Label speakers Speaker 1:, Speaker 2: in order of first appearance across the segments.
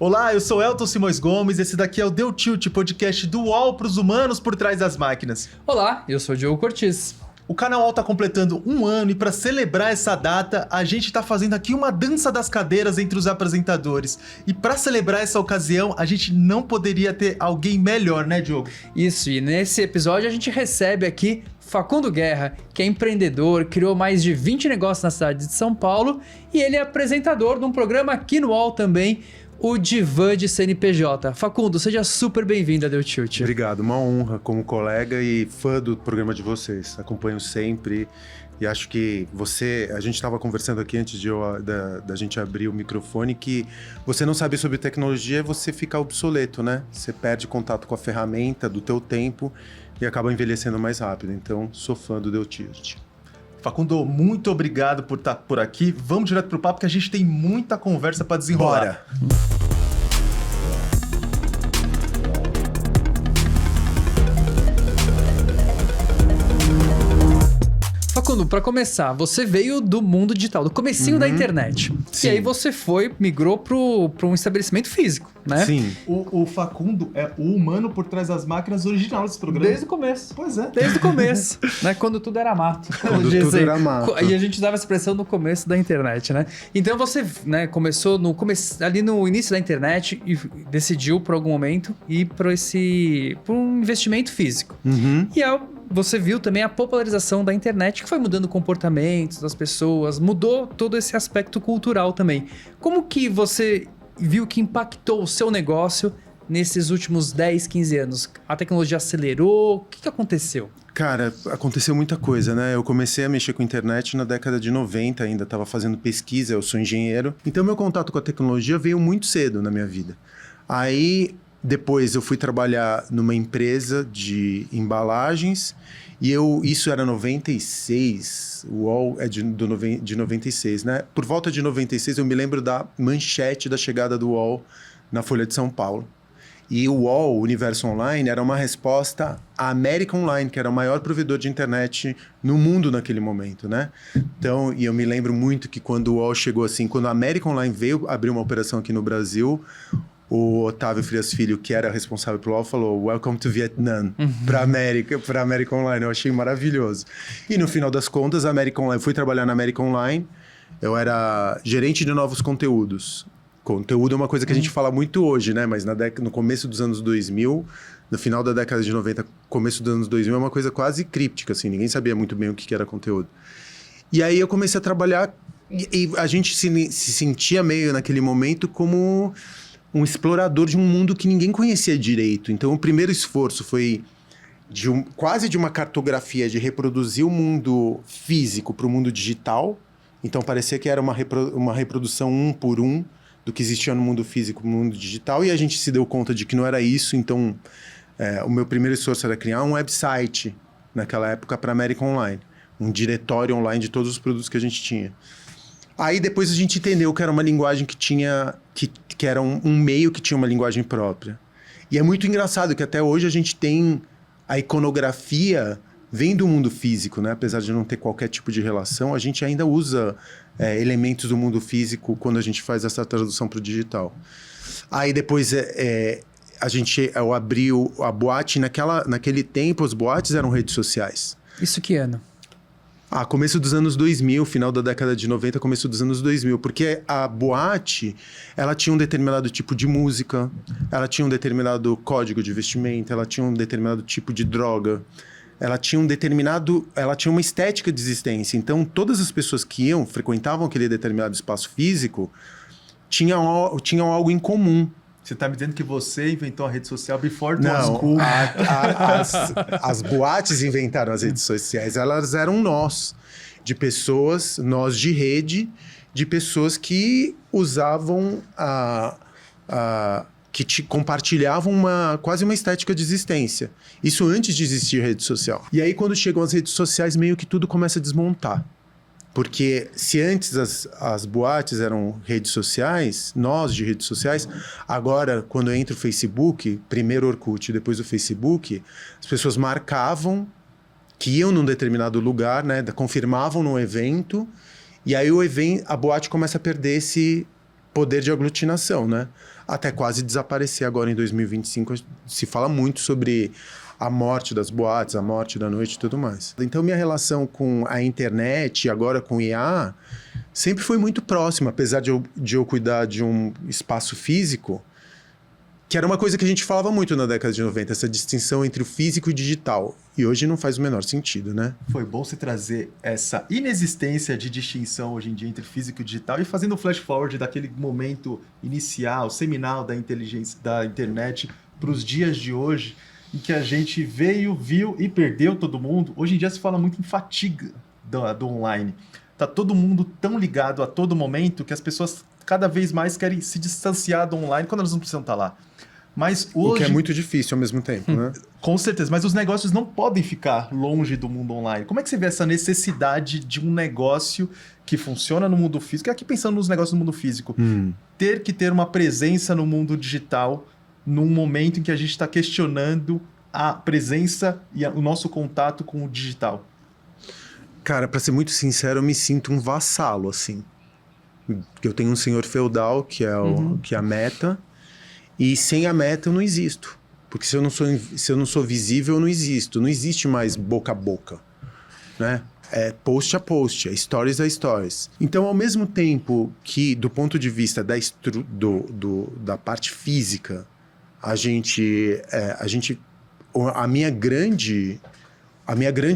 Speaker 1: Olá, eu sou Elton Simões Gomes, esse daqui é o Deu Tilt, podcast do UOL para os humanos por trás das máquinas.
Speaker 2: Olá, eu sou o Diogo Cortiz.
Speaker 1: O canal UOL está completando 1 ano e para celebrar essa data, a gente está fazendo aqui uma dança das cadeiras entre os apresentadores. E para celebrar essa ocasião, a gente não poderia ter alguém melhor, né, Diogo?
Speaker 2: Isso, e nesse episódio a gente recebe aqui Facundo Guerra, que é empreendedor, criou mais de 20 negócios na cidade de São Paulo e ele é apresentador de um programa aqui no UOL também, o Divã de CNPJ. Facundo, seja super bem-vindo a Deu Tilt.
Speaker 3: Obrigado, uma honra como colega e fã do programa de vocês. Acompanho sempre e acho que a gente estava conversando aqui antes da gente abrir o microfone, que você não sabe sobre tecnologia, você fica obsoleto, né? Você perde contato com a ferramenta do teu tempo e acaba envelhecendo mais rápido. Então, sou fã do Deu Tilt.
Speaker 1: Facundo, muito obrigado por estar por aqui. Vamos direto pro papo que a gente tem muita conversa para desenrolar.
Speaker 3: Bora!
Speaker 2: Facundo, para começar, você veio do mundo digital, do comecinho da internet.
Speaker 3: Sim.
Speaker 2: E aí você migrou para um estabelecimento físico, né?
Speaker 3: Sim.
Speaker 1: O Facundo é o humano por trás das máquinas original desse programa.
Speaker 2: Desde o começo.
Speaker 1: Pois é.
Speaker 2: Desde o começo, né? Quando tudo era mato.
Speaker 3: Quando tudo era mato.
Speaker 2: E a gente usava essa expressão no começo da internet, né? Então você, né, começou ali no início da internet e decidiu por algum momento ir por um investimento físico.
Speaker 3: Uhum.
Speaker 2: E você viu também a popularização da internet, que foi mudando comportamentos das pessoas, mudou todo esse aspecto cultural também. Como que você viu que impactou o seu negócio nesses últimos 10, 15 anos? A tecnologia acelerou? O que aconteceu?
Speaker 3: Cara, aconteceu muita coisa, né? Eu comecei a mexer com internet na década de 90 ainda, estava fazendo pesquisa, eu sou engenheiro. Então, meu contato com a tecnologia veio muito cedo na minha vida. Aí, depois eu fui trabalhar numa empresa de embalagens e isso era 96, o UOL é de 96, né? Por volta de 96 eu me lembro da manchete da chegada do UOL na Folha de São Paulo. E o UOL, o Universo Online, era uma resposta à América Online, que era o maior provedor de internet no mundo naquele momento, né? Então, e eu me lembro muito que quando o UOL chegou assim, quando a América Online veio abrir uma operação aqui no Brasil, o Otávio Frias Filho, que era responsável pelo UOL, falou "Welcome to Vietnam", para América Online. Eu achei maravilhoso. E no final das contas, a América Online, fui trabalhar na América Online, eu era gerente de novos conteúdos. Conteúdo é uma coisa que a gente fala muito hoje, né? Mas no começo dos anos 2000, no final da década de 90, começo dos anos 2000, é uma coisa quase críptica, assim. Ninguém sabia muito bem o que era conteúdo. E aí eu comecei a trabalhar e a gente se sentia meio naquele momento como um explorador de um mundo que ninguém conhecia direito. Então, o primeiro esforço foi quase de uma cartografia de reproduzir o mundo físico para o mundo digital. Então, parecia que era uma reprodução 1 por 1 do que existia no mundo físico, no mundo digital. E a gente se deu conta de que não era isso. Então, o meu primeiro esforço era criar um website, naquela época, para a América Online. Um diretório online de todos os produtos que a gente tinha. Aí depois a gente entendeu que era uma linguagem que era um meio que tinha uma linguagem própria. E é muito engraçado que até hoje a gente tem a iconografia vem do mundo físico, né? Apesar de não ter qualquer tipo de relação, a gente ainda usa elementos do mundo físico quando a gente faz essa tradução para o digital. Aí depois eu abri a boate, naquele tempo as boates eram redes sociais.
Speaker 2: Isso que ano?
Speaker 3: Começo dos anos 2000, final da década de 90, começo dos anos 2000. Porque a boate, ela tinha um determinado tipo de música, ela tinha um determinado código de vestimenta, ela tinha um determinado tipo de droga, ela tinha uma estética de existência. Então, todas as pessoas que frequentavam aquele determinado espaço físico, tinham algo em comum.
Speaker 1: Você tá me dizendo que você inventou a rede social before it was cool?
Speaker 3: As boates inventaram as redes sociais. Elas eram nós de rede, de pessoas que usavam compartilhavam quase uma estética de existência. Isso antes de existir rede social. E aí, quando chegam as redes sociais, meio que tudo começa a desmontar. Porque se antes as boates eram redes sociais, nós de redes sociais, agora quando entra o Facebook, primeiro Orkut e depois o Facebook, as pessoas marcavam que iam num determinado lugar, né, confirmavam no evento, e aí a boate começa a perder esse poder de aglutinação, né? até quase desaparecer agora em 2025. Se fala muito sobre a morte das boates, a morte da noite e tudo mais. Então, minha relação com a internet e agora com o IA sempre foi muito próxima, apesar de eu cuidar de um espaço físico, que era uma coisa que a gente falava muito na década de 90, essa distinção entre o físico e o digital. E hoje não faz o menor sentido, né?
Speaker 1: Foi bom você trazer essa inexistência de distinção hoje em dia entre físico e digital e fazendo o flash forward daquele momento inicial, seminal da inteligência da internet para os dias de hoje, em que a gente veio, viu e perdeu todo mundo. Hoje em dia se fala muito em fatiga do online. Tá todo mundo tão ligado a todo momento que as pessoas cada vez mais querem se distanciar do online quando elas não precisam estar lá. Mas hoje...
Speaker 3: O que é muito difícil ao mesmo tempo, né?
Speaker 1: Com certeza, mas os negócios não podem ficar longe do mundo online. Como é que você vê essa necessidade de um negócio que funciona no mundo físico? E aqui pensando nos negócios no mundo físico, ter que ter uma presença no mundo digital num momento em que a gente está questionando a presença e o nosso contato com o digital.
Speaker 3: Cara, pra ser muito sincero, eu me sinto um vassalo, assim. Eu tenho um senhor feudal, que é, que é a Meta, e sem a Meta eu não existo. Porque se eu não sou visível, eu não existo. Não existe mais boca a boca, né? É post a post, é stories a stories. Então, ao mesmo tempo que, do ponto de vista da parte física, a minha grande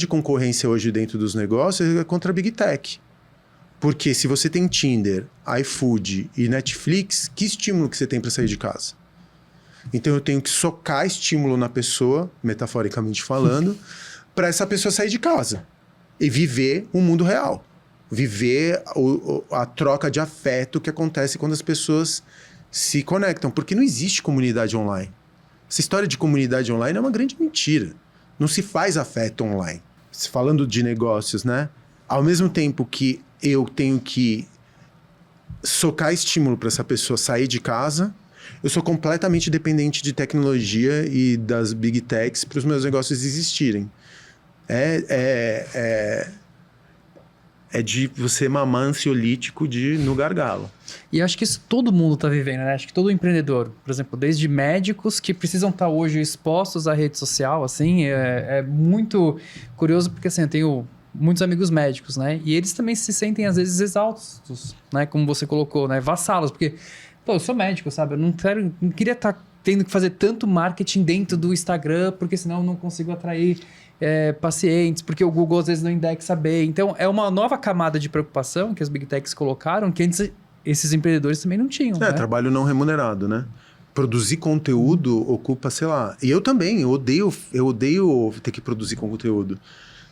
Speaker 3: concorrência hoje dentro dos negócios é contra a Big Tech. Porque se você tem Tinder, iFood e Netflix, que estímulo que você tem para sair de casa? Então eu tenho que socar estímulo na pessoa, metaforicamente falando, para essa pessoa sair de casa e viver o mundo real. Viver a troca de afeto que acontece quando as pessoas se conectam. Porque não existe comunidade online. Essa história de comunidade online é uma grande mentira. Não se faz afeto online. Falando de negócios, né? Ao mesmo tempo que eu tenho que socar estímulo para essa pessoa sair de casa, eu sou completamente dependente de tecnologia e das big techs para os meus negócios existirem. É de você mamar ansiolítico no gargalo.
Speaker 2: E acho que isso todo mundo está vivendo, né? Acho que todo empreendedor, por exemplo, desde médicos que precisam estar hoje expostos à rede social, assim, é muito curioso porque, assim, eu tenho muitos amigos médicos, né? E eles também se sentem, às vezes, exaustos, né? Como você colocou, né? Vassalos, porque, pô, eu sou médico, sabe? Eu não queria estar tendo que fazer tanto marketing dentro do Instagram, porque senão eu não consigo atrair pacientes, porque o Google às vezes não indexa bem. Então, é uma nova camada de preocupação que as Big Techs colocaram, que antes esses empreendedores também não tinham, né?
Speaker 3: Trabalho não remunerado, né? Produzir conteúdo ocupa, sei lá... E eu também, eu odeio ter que produzir conteúdo.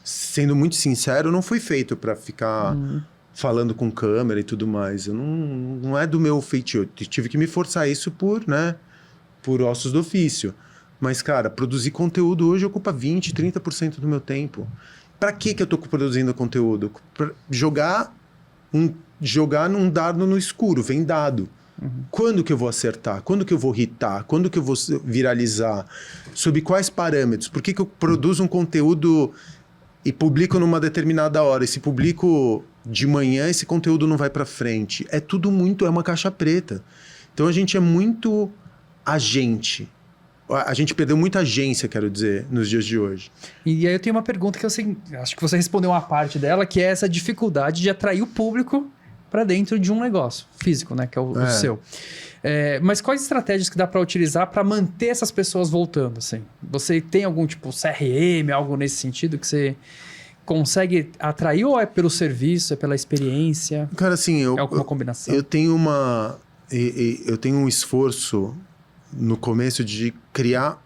Speaker 3: Sendo muito sincero, não foi feito para ficar falando com câmera e tudo mais. Não é do meu feitio. Eu tive que me forçar isso por ossos do ofício. Mas, cara, produzir conteúdo hoje ocupa 20%, 30% do meu tempo. Para que eu tô produzindo conteúdo? Pra jogar num dado no escuro, vem dado. Quando que eu vou acertar? Quando que eu vou hitar? Quando que eu vou viralizar? Sob quais parâmetros? Por que eu produzo um conteúdo e publico numa determinada hora? E se publico de manhã, esse conteúdo não vai para frente. É uma caixa preta. Então a gente é muito agente. A gente perdeu muita agência, quero dizer, nos dias de hoje.
Speaker 2: E aí eu tenho uma pergunta que acho que você respondeu uma parte dela, que é essa dificuldade de atrair o público para dentro de um negócio físico, né? Que é o seu. Mas quais estratégias que dá para utilizar para manter essas pessoas voltando, assim? Você tem algum tipo CRM, algo nesse sentido que você consegue atrair, ou é pelo serviço, é pela experiência?
Speaker 3: Cara, assim,
Speaker 2: é alguma combinação?
Speaker 3: Eu tenho um esforço no começo de criar,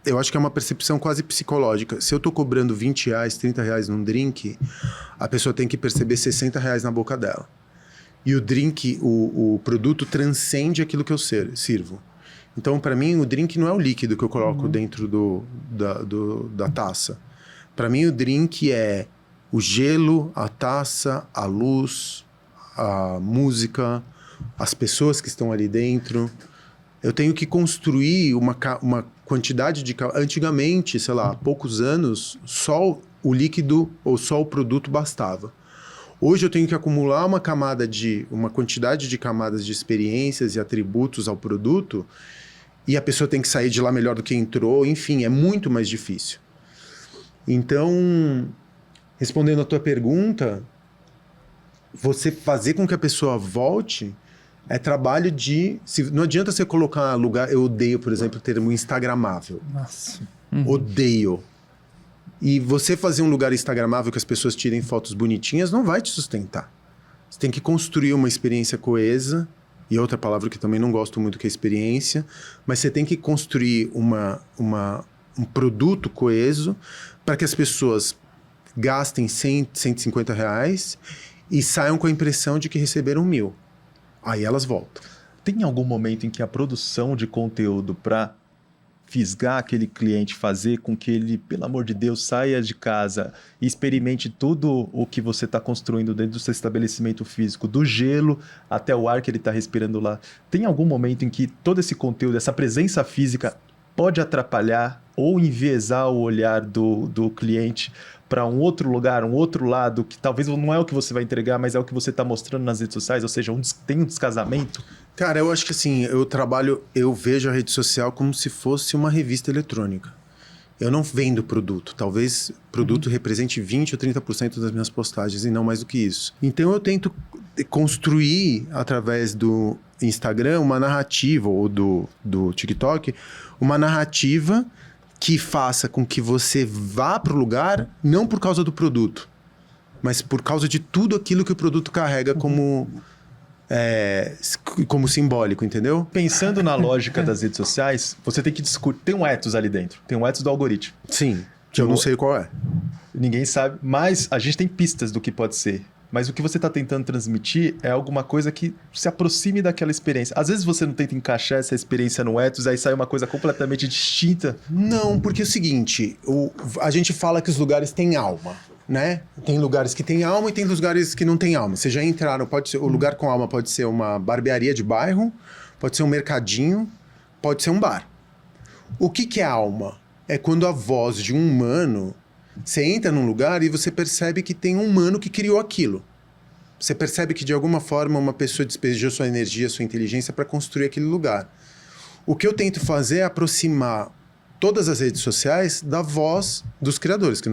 Speaker 3: eu acho que é uma percepção quase psicológica. Se eu tô cobrando R$20, R$30 num drink, a pessoa tem que perceber R$60 na boca dela. E o drink, o produto transcende aquilo que eu sirvo. Então, para mim, o drink não é o líquido que eu coloco dentro da taça. Para mim, o drink é o gelo, a taça, a luz, a música, as pessoas que estão ali dentro. Eu tenho que construir uma quantidade de... Antigamente, sei lá, há poucos anos, só o líquido ou só o produto bastava. Hoje eu tenho que acumular uma quantidade de camadas de experiências e atributos ao produto, e a pessoa tem que sair de lá melhor do que entrou, enfim, é muito mais difícil. Então, respondendo a tua pergunta, você fazer com que a pessoa volte é trabalho não adianta você colocar lugar... Eu odeio, por exemplo, o termo instagramável.
Speaker 2: Nossa.
Speaker 3: Odeio. E você fazer um lugar instagramável que as pessoas tirem fotos bonitinhas não vai te sustentar. Você tem que construir uma experiência coesa, e outra palavra que eu também não gosto muito que é experiência, mas você tem que construir um produto coeso para que as pessoas gastem 100, 150 reais e saiam com a impressão de que receberam 1.000. Aí elas voltam.
Speaker 1: Tem algum momento em que a produção de conteúdo para fisgar aquele cliente, fazer com que ele, pelo amor de Deus, saia de casa e experimente tudo o que você está construindo dentro do seu estabelecimento físico, do gelo até o ar que ele está respirando lá. Tem algum momento em que todo esse conteúdo, essa presença física pode atrapalhar ou enviesar o olhar do cliente para um outro lugar, um outro lado, que talvez não é o que você vai entregar, mas é o que você está mostrando nas redes sociais, ou seja, tem um descasamento?
Speaker 3: Cara, eu acho que assim, eu vejo a rede social como se fosse uma revista eletrônica. Eu não vendo produto. Talvez produto represente 20% ou 30% das minhas postagens e não mais do que isso. Então eu tento construir, através do Instagram, uma narrativa, ou do TikTok, uma narrativa que faça com que você vá para o lugar, não por causa do produto, mas por causa de tudo aquilo que o produto carrega como simbólico, entendeu?
Speaker 1: Pensando na lógica das redes sociais, você tem que discutir. Tem um ethos ali dentro, tem um ethos do algoritmo.
Speaker 3: Sim, que eu não sei qual é.
Speaker 1: Ninguém sabe, mas a gente tem pistas do que pode ser. Mas o que você está tentando transmitir é alguma coisa que se aproxime daquela experiência. Às vezes você não tenta encaixar essa experiência no ethos, aí sai uma coisa completamente distinta.
Speaker 3: Não, porque é o seguinte, a gente fala que os lugares têm alma, né? Tem lugares que têm alma e tem lugares que não têm alma. Vocês já entraram, o lugar com alma pode ser uma barbearia de bairro, pode ser um mercadinho, pode ser um bar. O que é alma? É quando a voz de um humano... Você entra num lugar e você percebe que tem um humano que criou aquilo. Você percebe que, de alguma forma, uma pessoa despejou sua energia, sua inteligência para construir aquele lugar. O que eu tento fazer é aproximar todas as redes sociais da voz dos criadores, que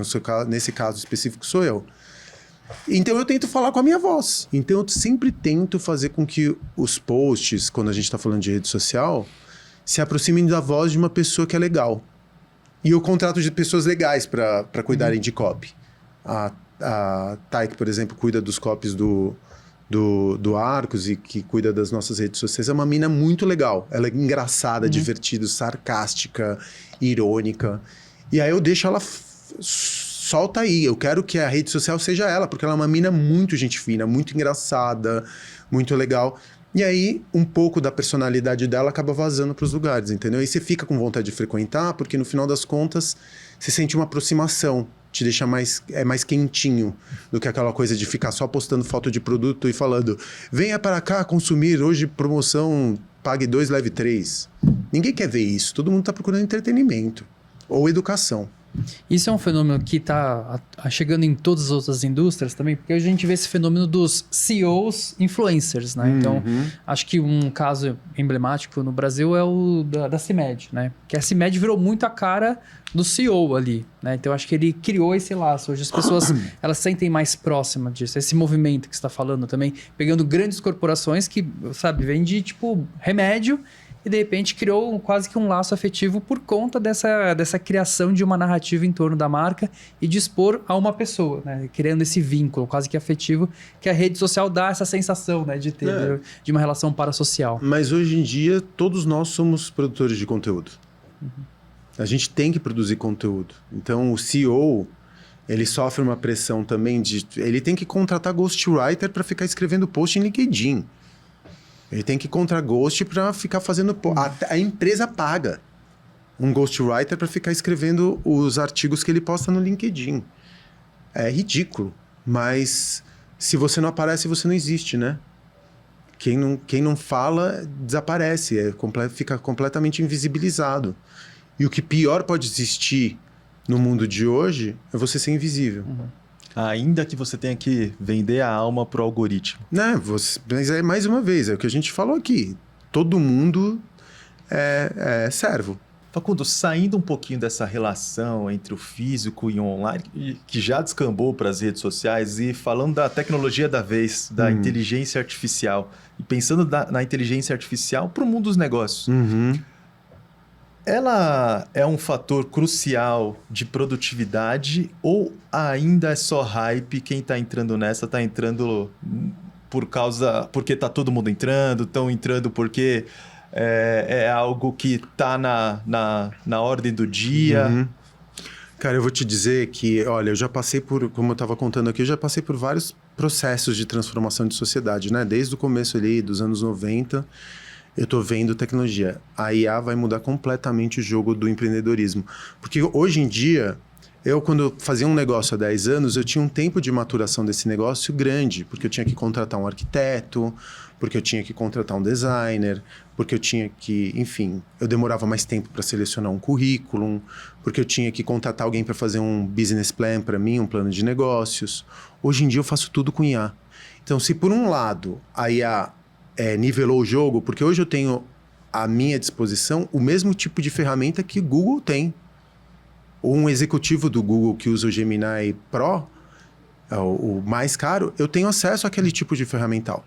Speaker 3: nesse caso específico sou eu. Então eu tento falar com a minha voz. Então eu sempre tento fazer com que os posts, quando a gente está falando de rede social, se aproximem da voz de uma pessoa que é legal. E eu contrato de pessoas legais para cuidarem de copy. A Taik, por exemplo, cuida dos copies do Arcos e que cuida das nossas redes sociais. É uma mina muito legal. Ela é engraçada, divertida, sarcástica, irônica. E aí eu deixo ela... Solta aí. Eu quero que a rede social seja ela, porque ela é uma mina muito gente fina, muito engraçada, muito legal. E aí, um pouco da personalidade dela acaba vazando para os lugares, entendeu? E você fica com vontade de frequentar, porque no final das contas, você sente uma aproximação, te deixa mais quentinho do que aquela coisa de ficar só postando foto de produto e falando: venha para cá consumir, hoje promoção, pague 2, leve 3. Ninguém quer ver isso, todo mundo está procurando entretenimento ou educação.
Speaker 2: Isso é um fenômeno que está chegando em todas as outras indústrias também, porque hoje a gente vê esse fenômeno dos CEOs influencers, né? Então, acho que um caso emblemático no Brasil é o da CIMED, né? Que a CIMED virou muito a cara do CEO ali, né? Então, acho que ele criou esse laço. Hoje as pessoas, elas se sentem mais próximas disso. Esse movimento que você está falando também, pegando grandes corporações que, sabe, vende, tipo, remédio, e de repente criou quase que um laço afetivo por conta dessa criação de uma narrativa em torno da marca e de expor a uma pessoa, né? Criando esse vínculo quase que afetivo que a rede social dá essa sensação, né? De ter de uma relação parasocial.
Speaker 3: Mas hoje em dia todos nós somos produtores de conteúdo. A gente tem que produzir conteúdo. Então o CEO, ele sofre uma pressão também ele tem que contratar ghostwriter para ficar escrevendo post em LinkedIn. Ele tem que contratar ghost para ficar fazendo... A empresa paga um ghostwriter para ficar escrevendo os artigos que ele posta no LinkedIn. É ridículo. Mas se você não aparece, você não existe, né? Quem não fala, desaparece. Fica completamente invisibilizado. E o que pior pode existir no mundo de hoje é você ser invisível.
Speaker 1: Ainda que você tenha que vender a alma pro algoritmo.
Speaker 3: Né? Mas é mais uma vez, é o que a gente falou aqui. Todo mundo é servo.
Speaker 1: Facundo, saindo um pouquinho dessa relação entre o físico e o online, que já descambou para as redes sociais, e falando da tecnologia da vez, da inteligência artificial, e pensando na inteligência artificial para o mundo dos negócios, ela é um fator crucial de produtividade ou ainda é só hype? Quem está entrando nessa está entrando porque está todo mundo entrando, estão entrando porque... É algo que está na ordem do dia.
Speaker 3: Cara, eu vou te dizer que, olha, eu já passei por, como eu estava contando aqui, eu já passei por vários processos de transformação de sociedade, né? Desde o começo ali, dos anos 90, eu tô vendo tecnologia. A IA vai mudar completamente o jogo do empreendedorismo. Porque hoje em dia, quando eu fazia um negócio há 10 anos, eu tinha um tempo de maturação desse negócio grande, porque eu tinha que contratar um arquiteto, porque eu tinha que contratar um designer, porque eu tinha que, enfim, eu demorava mais tempo para selecionar um currículo, porque eu tinha que contratar alguém para fazer um business plan para mim, um plano de negócios. Hoje em dia eu faço tudo com IA. Então, se por um lado a IA nivelou o jogo, porque hoje eu tenho à minha disposição o mesmo tipo de ferramenta que Google tem. Um executivo do Google que usa o Gemini Pro, o mais caro, eu tenho acesso àquele tipo de ferramental.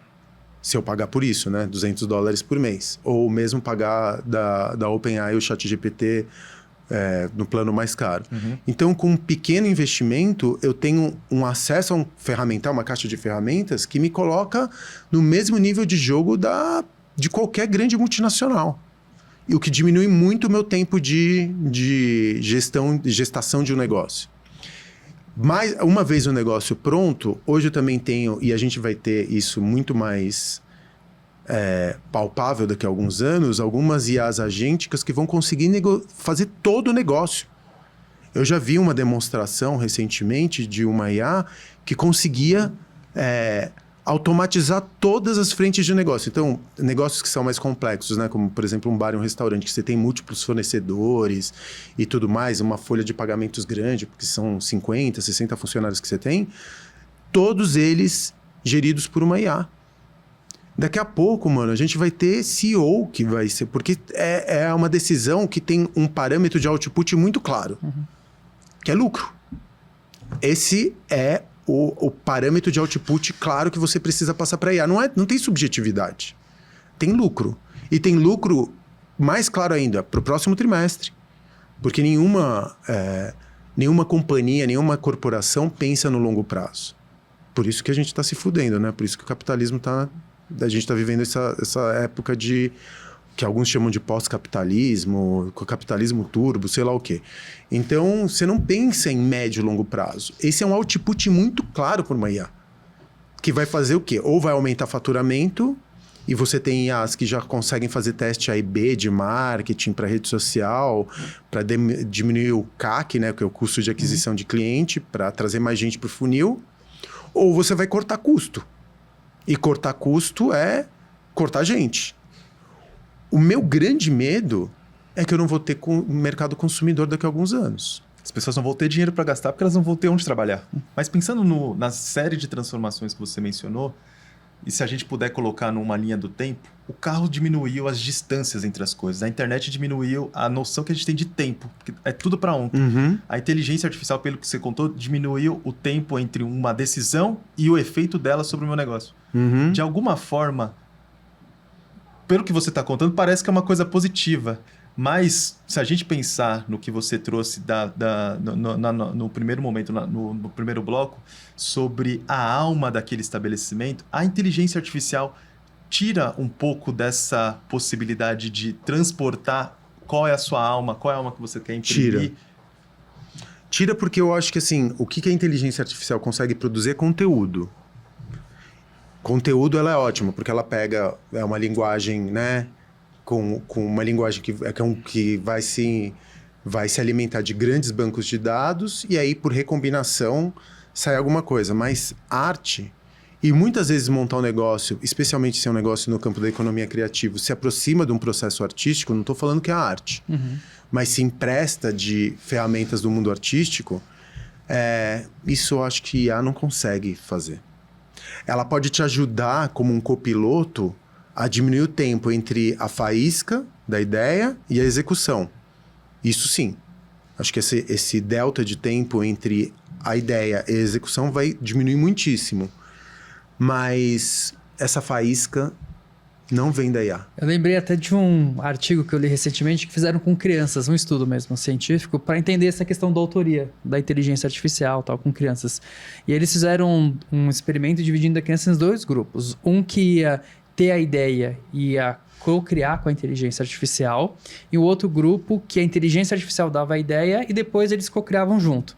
Speaker 3: Se eu pagar por isso, né? $200 por mês. Ou mesmo pagar da OpenAI o ChatGPT no plano mais caro. Então, com um pequeno investimento, eu tenho um acesso a um ferramental, uma caixa de ferramentas, que me coloca no mesmo nível de jogo de qualquer grande multinacional. E o que diminui muito o meu tempo de gestação de um negócio. Mas, uma vez o negócio pronto, hoje eu também tenho, e a gente vai ter isso muito mais palpável daqui a alguns anos, algumas IAs agênticas que vão conseguir fazer todo o negócio. Eu já vi uma demonstração recentemente de uma IA que conseguia automatizar todas as frentes de negócio. Então, negócios que são mais complexos, né? Como, por exemplo, um bar e um restaurante, que você tem múltiplos fornecedores e tudo mais, uma folha de pagamentos grande, porque são 50, 60 funcionários que você tem, todos eles geridos por uma IA. Daqui a pouco, mano, a gente vai ter CEO que vai ser... Porque é uma decisão que tem um parâmetro de output muito claro, que é lucro. Esse é o parâmetro de output claro que você precisa passar para IA. Não tem subjetividade. Tem lucro. E tem lucro mais claro ainda para o próximo trimestre. Porque nenhuma companhia, nenhuma corporação pensa no longo prazo. Por isso que a gente está se fudendo, né? Por isso que o capitalismo está... A gente está vivendo essa época que alguns chamam de pós-capitalismo, capitalismo turbo, sei lá o quê. Então, você não pensa em médio e longo prazo. Esse é um output muito claro por uma IA. Que vai fazer o quê? Ou vai aumentar faturamento, e você tem IAs que já conseguem fazer teste A/B de marketing para rede social, para diminuir o CAC, né, que é o custo de aquisição de cliente, para trazer mais gente para o funil. Ou você vai cortar custo. E cortar custo é cortar gente. O meu grande medo é que eu não vou ter mercado consumidor daqui a alguns anos.
Speaker 1: As pessoas não vão ter dinheiro para gastar porque elas não vão ter onde trabalhar. Mas pensando na série de transformações que você mencionou, e se a gente puder colocar numa linha do tempo, o carro diminuiu as distâncias entre as coisas. A internet diminuiu a noção que a gente tem de tempo, porque é tudo para ontem. A inteligência artificial, pelo que você contou, diminuiu o tempo entre uma decisão e o efeito dela sobre o meu negócio. De alguma forma, pelo que você está contando, parece que é uma coisa positiva. Mas, se a gente pensar no que você trouxe no primeiro momento, no primeiro bloco, sobre a alma daquele estabelecimento, a inteligência artificial tira um pouco dessa possibilidade de transportar qual é a sua alma, qual é a alma que você quer imprimir.
Speaker 3: Tira porque eu acho que, assim, o que a inteligência artificial consegue produzir é conteúdo. Conteúdo, ela é ótima, porque ela pega uma linguagem, né? Com uma linguagem que vai se alimentar de grandes bancos de dados, e aí, por recombinação, sai alguma coisa. Mas arte, e muitas vezes montar um negócio, especialmente se é um negócio no campo da economia criativa, se aproxima de um processo artístico, não estou falando que é arte, mas se empresta de ferramentas do mundo artístico, Isso eu acho que IA não consegue fazer. Ela pode te ajudar como um copiloto a diminuir o tempo entre a faísca da ideia e a execução. Isso sim. Acho que esse delta de tempo entre a ideia e a execução vai diminuir muitíssimo. Mas essa faísca não vem da IA.
Speaker 2: Eu lembrei até de um artigo que eu li recentemente que fizeram com crianças, um estudo mesmo científico, para entender essa questão da autoria da inteligência artificial, tal, com crianças. E eles fizeram um experimento dividindo a criança em 2 grupos. Um que ia ter a ideia e ia co-criar com a inteligência artificial, e o outro grupo que a inteligência artificial dava a ideia e depois eles co-criavam junto.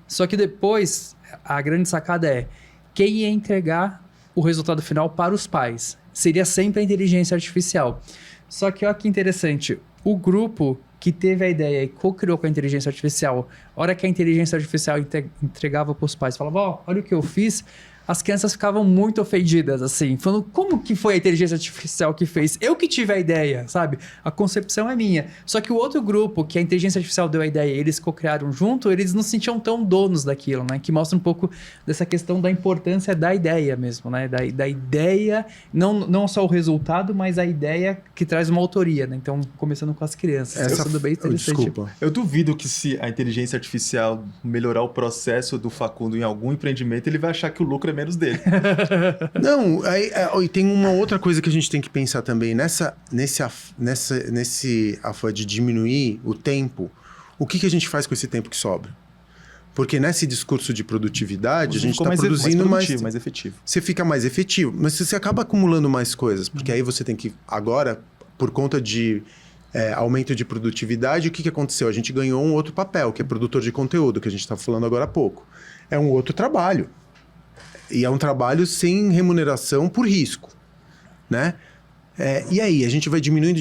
Speaker 2: Só que depois, a grande sacada é quem ia entregar o resultado final para os pais. Seria sempre a inteligência artificial. Só que olha que interessante, o grupo que teve a ideia e co-criou com a inteligência artificial, a hora que a inteligência artificial entregava para os pais, falava, olha o que eu fiz, as crianças ficavam muito ofendidas, assim, falando, como que foi a inteligência artificial que fez? Eu que tive a ideia, sabe? A concepção é minha. Só que o outro grupo, que a inteligência artificial deu a ideia e eles co-criaram junto, eles não se sentiam tão donos daquilo, né? Que mostra um pouco dessa questão da importância da ideia mesmo, né? Da ideia, não só o resultado, mas a ideia que traz uma autoria, né? Então, começando com as crianças. Sendo bem interessante.
Speaker 3: Desculpa.
Speaker 1: Eu duvido que se a inteligência artificial melhorar o processo do Facundo em algum empreendimento, ele vai achar que o lucro é menos dele.
Speaker 3: Não, e tem uma outra coisa que a gente tem que pensar também. Nesse afã de diminuir o tempo, o que a gente faz com esse tempo que sobra? Porque nesse discurso de produtividade, a gente está produzindo
Speaker 1: mais efetivo.
Speaker 3: Você fica mais efetivo, mas você acaba acumulando mais coisas. Porque aí você tem que, agora, por conta de aumento de produtividade, o que aconteceu? A gente ganhou um outro papel, que é produtor de conteúdo, que a gente estava falando agora há pouco. É um outro trabalho. E é um trabalho sem remuneração por risco, né? E aí, a gente vai diminuindo,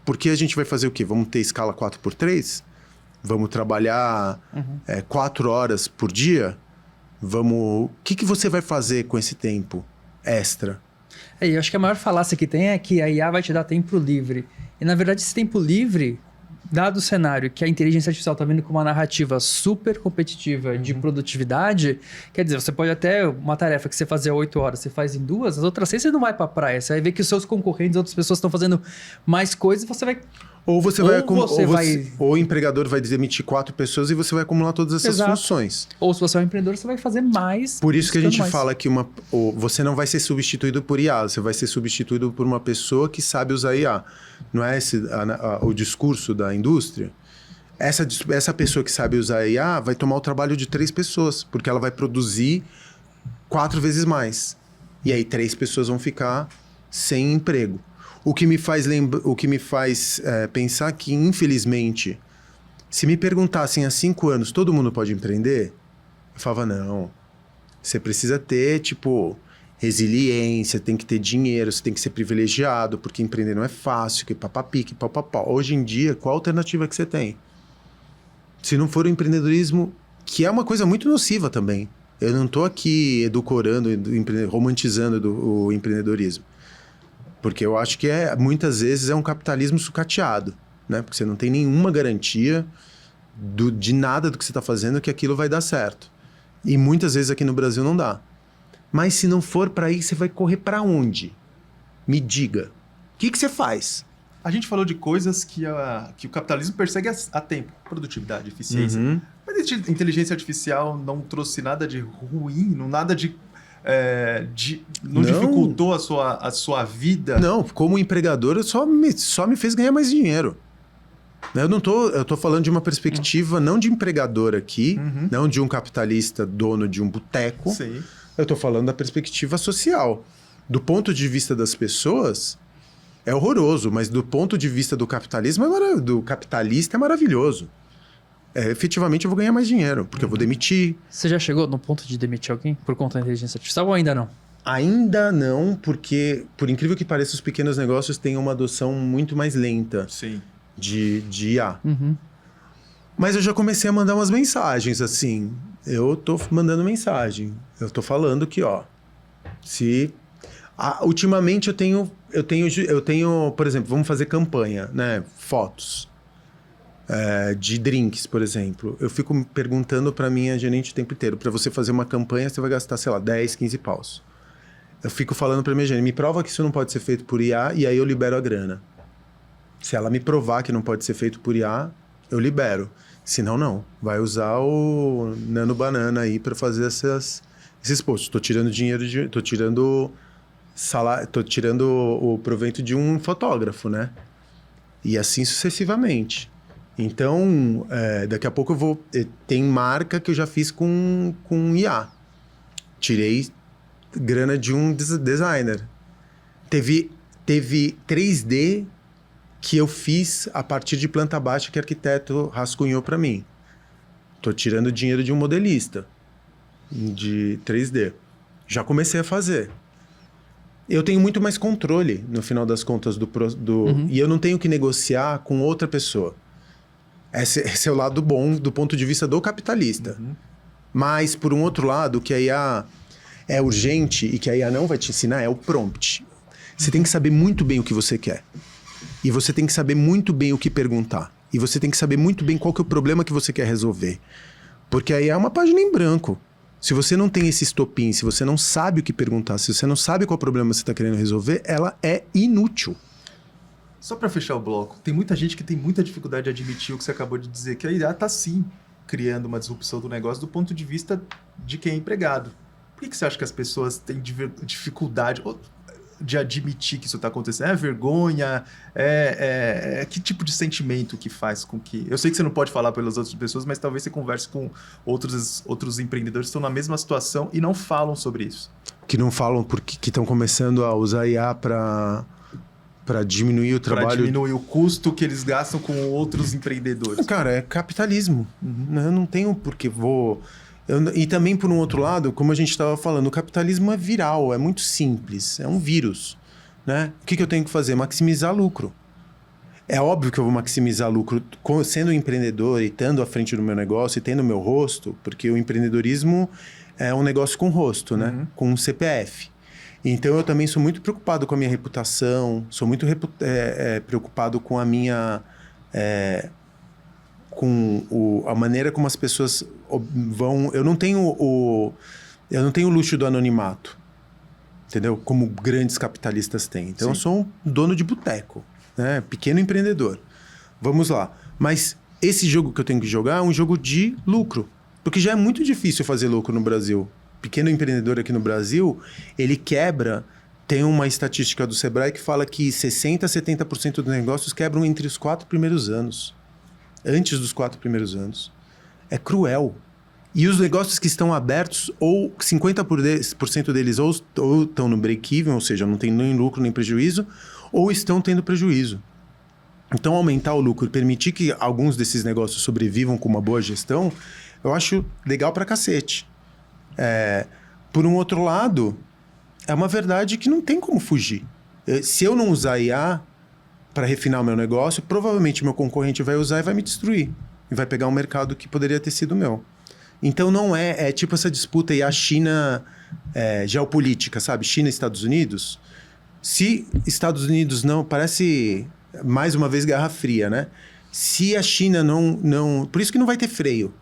Speaker 3: porque a gente vai fazer o quê? Vamos ter escala 4x3? Vamos trabalhar 4 horas por dia? O que você vai fazer com esse tempo extra?
Speaker 2: Eu acho que a maior falácia que tem é que a IA vai te dar tempo livre. E, na verdade, esse tempo livre, dado o cenário que a inteligência artificial está vindo com uma narrativa super competitiva de produtividade, quer dizer, você pode até, uma tarefa que você fazia 8 horas, você faz em 2, as outras 6 você não vai para a praia. Você vai ver que os seus concorrentes, outras pessoas estão fazendo mais coisas e você vai...
Speaker 3: Ou o empregador vai demitir 4 pessoas e você vai acumular todas essas funções.
Speaker 2: Ou se você é um empreendedor, você vai fazer mais.
Speaker 3: Por isso que a gente fala que você não vai ser substituído por IA, você vai ser substituído por uma pessoa que sabe usar IA. Não é esse o discurso da indústria? Essa pessoa que sabe usar IA vai tomar o trabalho de 3 pessoas, porque ela vai produzir 4 vezes mais. E aí 3 pessoas vão ficar sem emprego. O que me faz pensar que, infelizmente, se me perguntassem há 5 anos, todo mundo pode empreender? Eu falava, não. Você precisa ter, resiliência, tem que ter dinheiro, você tem que ser privilegiado, porque empreender não é fácil, que papapi, que papapá. Hoje em dia, qual a alternativa que você tem? Se não for o empreendedorismo, que é uma coisa muito nociva também. Eu não estou aqui edulcorando, romantizando o empreendedorismo. Porque eu acho que muitas vezes é um capitalismo sucateado, né? Porque você não tem nenhuma garantia de nada do que você está fazendo que aquilo vai dar certo. E muitas vezes aqui no Brasil não dá. Mas se não for para aí, você vai correr para onde? Me diga. O que você faz?
Speaker 1: A gente falou de coisas que o capitalismo persegue há tempo. Produtividade, eficiência.
Speaker 3: Uhum.
Speaker 1: Mas a inteligência artificial não trouxe nada de ruim, nada de... não dificultou a sua vida?
Speaker 3: Não, como empregador, só me fez ganhar mais dinheiro. Eu tô falando de uma perspectiva não de empregador aqui, não de um capitalista dono de um boteco.
Speaker 1: Sim.
Speaker 3: Eu tô falando da perspectiva social. Do ponto de vista das pessoas, é horroroso, mas do ponto de vista do capitalismo, do capitalista é maravilhoso. Efetivamente eu vou ganhar mais dinheiro, porque eu vou demitir.
Speaker 2: Você já chegou no ponto de demitir alguém por conta da inteligência artificial ou ainda não?
Speaker 3: Ainda não, porque, por incrível que pareça, os pequenos negócios têm uma adoção muito mais lenta.
Speaker 1: Sim.
Speaker 3: De IA. Mas eu já comecei a mandar umas mensagens, assim. Eu tô mandando mensagem. Eu tô falando que, ultimamente eu tenho, por exemplo, vamos fazer campanha, né? Fotos. de drinks, por exemplo. Eu fico perguntando para minha gerente o tempo inteiro, para você fazer uma campanha, você vai gastar, sei lá, 10, 15 paus. Eu fico falando para minha gerente, me prova que isso não pode ser feito por IA e aí eu libero a grana. Se ela me provar que não pode ser feito por IA, eu libero. Senão, não. Vai usar o Nano Banana aí para fazer esses posts. Tô tirando dinheiro, tô tirando o provento de um fotógrafo, né? E assim sucessivamente. Então, daqui a pouco eu vou... Tem marca que eu já fiz com IA. Tirei grana de um designer. Teve 3D que eu fiz a partir de planta baixa que o arquiteto rascunhou para mim. Tô tirando dinheiro de um modelista de 3D. Já comecei a fazer. Eu tenho muito mais controle, no final das contas, e eu não tenho que negociar com outra pessoa. Esse é o lado bom do ponto de vista do capitalista. Mas, por um outro lado, o que a IA é urgente e que a IA não vai te ensinar é o prompt. Você tem que saber muito bem o que você quer. E você tem que saber muito bem o que perguntar. E você tem que saber muito bem qual que é o problema que você quer resolver. Porque a IA é uma página em branco. Se você não tem esse estopim, se você não sabe o que perguntar, se você não sabe qual problema você está querendo resolver, ela é inútil.
Speaker 1: Só para fechar o bloco, tem muita gente que tem muita dificuldade de admitir o que você acabou de dizer, que a IA está sim criando uma disrupção do negócio do ponto de vista de quem é empregado. Por que você acha que as pessoas têm dificuldade de admitir que isso está acontecendo? É vergonha? Que tipo de sentimento que faz com que... Eu sei que você não pode falar pelas outras pessoas, mas talvez você converse com outros empreendedores que estão na mesma situação e não falam sobre isso. Que não falam porque estão começando a usar IA para diminuir o trabalho... Para diminuir o custo que eles gastam com outros empreendedores. Cara, é capitalismo. Eu não tenho por que e também, por um outro lado, como a gente estava falando, o capitalismo é viral, é muito simples, é um vírus, né? O que eu tenho que fazer? Maximizar lucro. É óbvio que eu vou maximizar lucro sendo empreendedor e estando à frente do meu negócio e tendo o meu rosto, porque o empreendedorismo é um negócio com rosto, né? Com um CPF. Então, eu também sou muito preocupado com a minha reputação, sou muito preocupado com a minha... a maneira como as pessoas vão... Eu não tenho o luxo do anonimato, entendeu? Como grandes capitalistas têm. Então, eu sou um dono de boteco, né? Pequeno empreendedor. Vamos lá. Mas esse jogo que eu tenho que jogar é um jogo de lucro. Porque já é muito difícil fazer lucro no Brasil. Pequeno empreendedor aqui no Brasil, ele quebra... Tem uma estatística do Sebrae que fala que 60% a 70% dos negócios quebram entre os 4 primeiros anos. Antes dos 4 primeiros anos. É cruel. E os negócios que estão abertos, ou 50% deles ou estão no break-even, ou seja, não tem nem lucro nem prejuízo, ou estão tendo prejuízo. Então, aumentar o lucro e permitir que alguns desses negócios sobrevivam com uma boa gestão, eu acho legal pra cacete. Por um outro lado, é uma verdade que não tem como fugir. Se eu não usar IA... para refinar o meu negócio, provavelmente meu concorrente vai usar e vai me destruir. E vai pegar um mercado que poderia ter sido meu. Então não é tipo essa disputa e a China geopolítica, sabe? China e Estados Unidos. Se Estados Unidos não... Parece, mais uma vez, Guerra Fria, né? Se a China não... Por isso que não vai ter freio.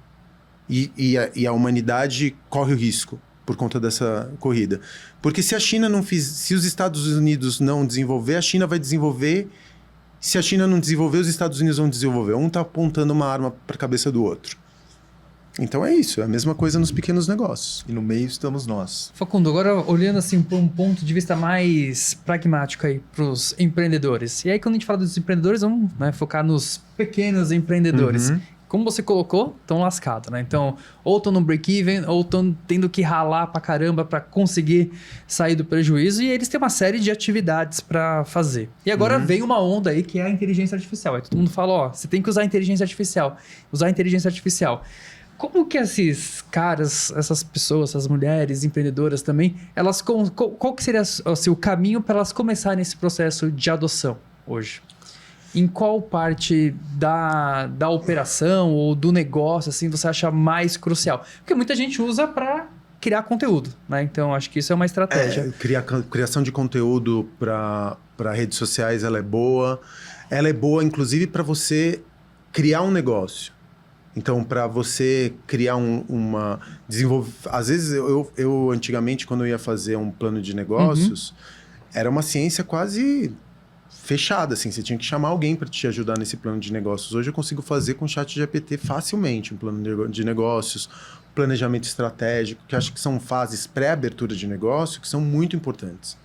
Speaker 1: E a humanidade corre o risco por conta dessa corrida. Porque se a China não se os Estados Unidos não desenvolver, a China vai desenvolver... Se a China não desenvolver, os Estados Unidos vão desenvolver. Um está apontando uma arma para a cabeça do outro. Então é isso, é a mesma coisa nos pequenos negócios. E no meio estamos nós.
Speaker 2: Facundo, agora olhando assim por um ponto de vista mais pragmático aí para os empreendedores. E aí quando a gente fala dos empreendedores, vamos focar nos pequenos empreendedores. Como você colocou, estão lascados, né? Então, ou estão no break-even, ou estão tendo que ralar pra caramba para conseguir sair do prejuízo. E eles têm uma série de atividades para fazer. E agora vem uma onda aí que é a inteligência artificial. Aí todo mundo fala, você tem que usar a inteligência artificial. Usar a inteligência artificial. Como que esses caras, essas pessoas, essas mulheres empreendedoras também, qual que seria assim, o caminho para elas começarem esse processo de adoção hoje? Em qual parte da operação ou do negócio assim, você acha mais crucial? Porque muita gente usa para criar conteúdo, né? Então, acho que isso é uma estratégia.
Speaker 3: Criação de conteúdo para redes sociais, ela é boa. Ela é boa, inclusive, para você criar um negócio. Então, para você criar uma... Às vezes, eu antigamente, quando eu ia fazer um plano de negócios, era uma ciência quase fechada, assim. Você tinha que chamar alguém para te ajudar nesse plano de negócios. Hoje eu consigo fazer com o ChatGPT facilmente um plano de negócios, planejamento estratégico, que acho que são fases pré-abertura de negócio que são muito importantes.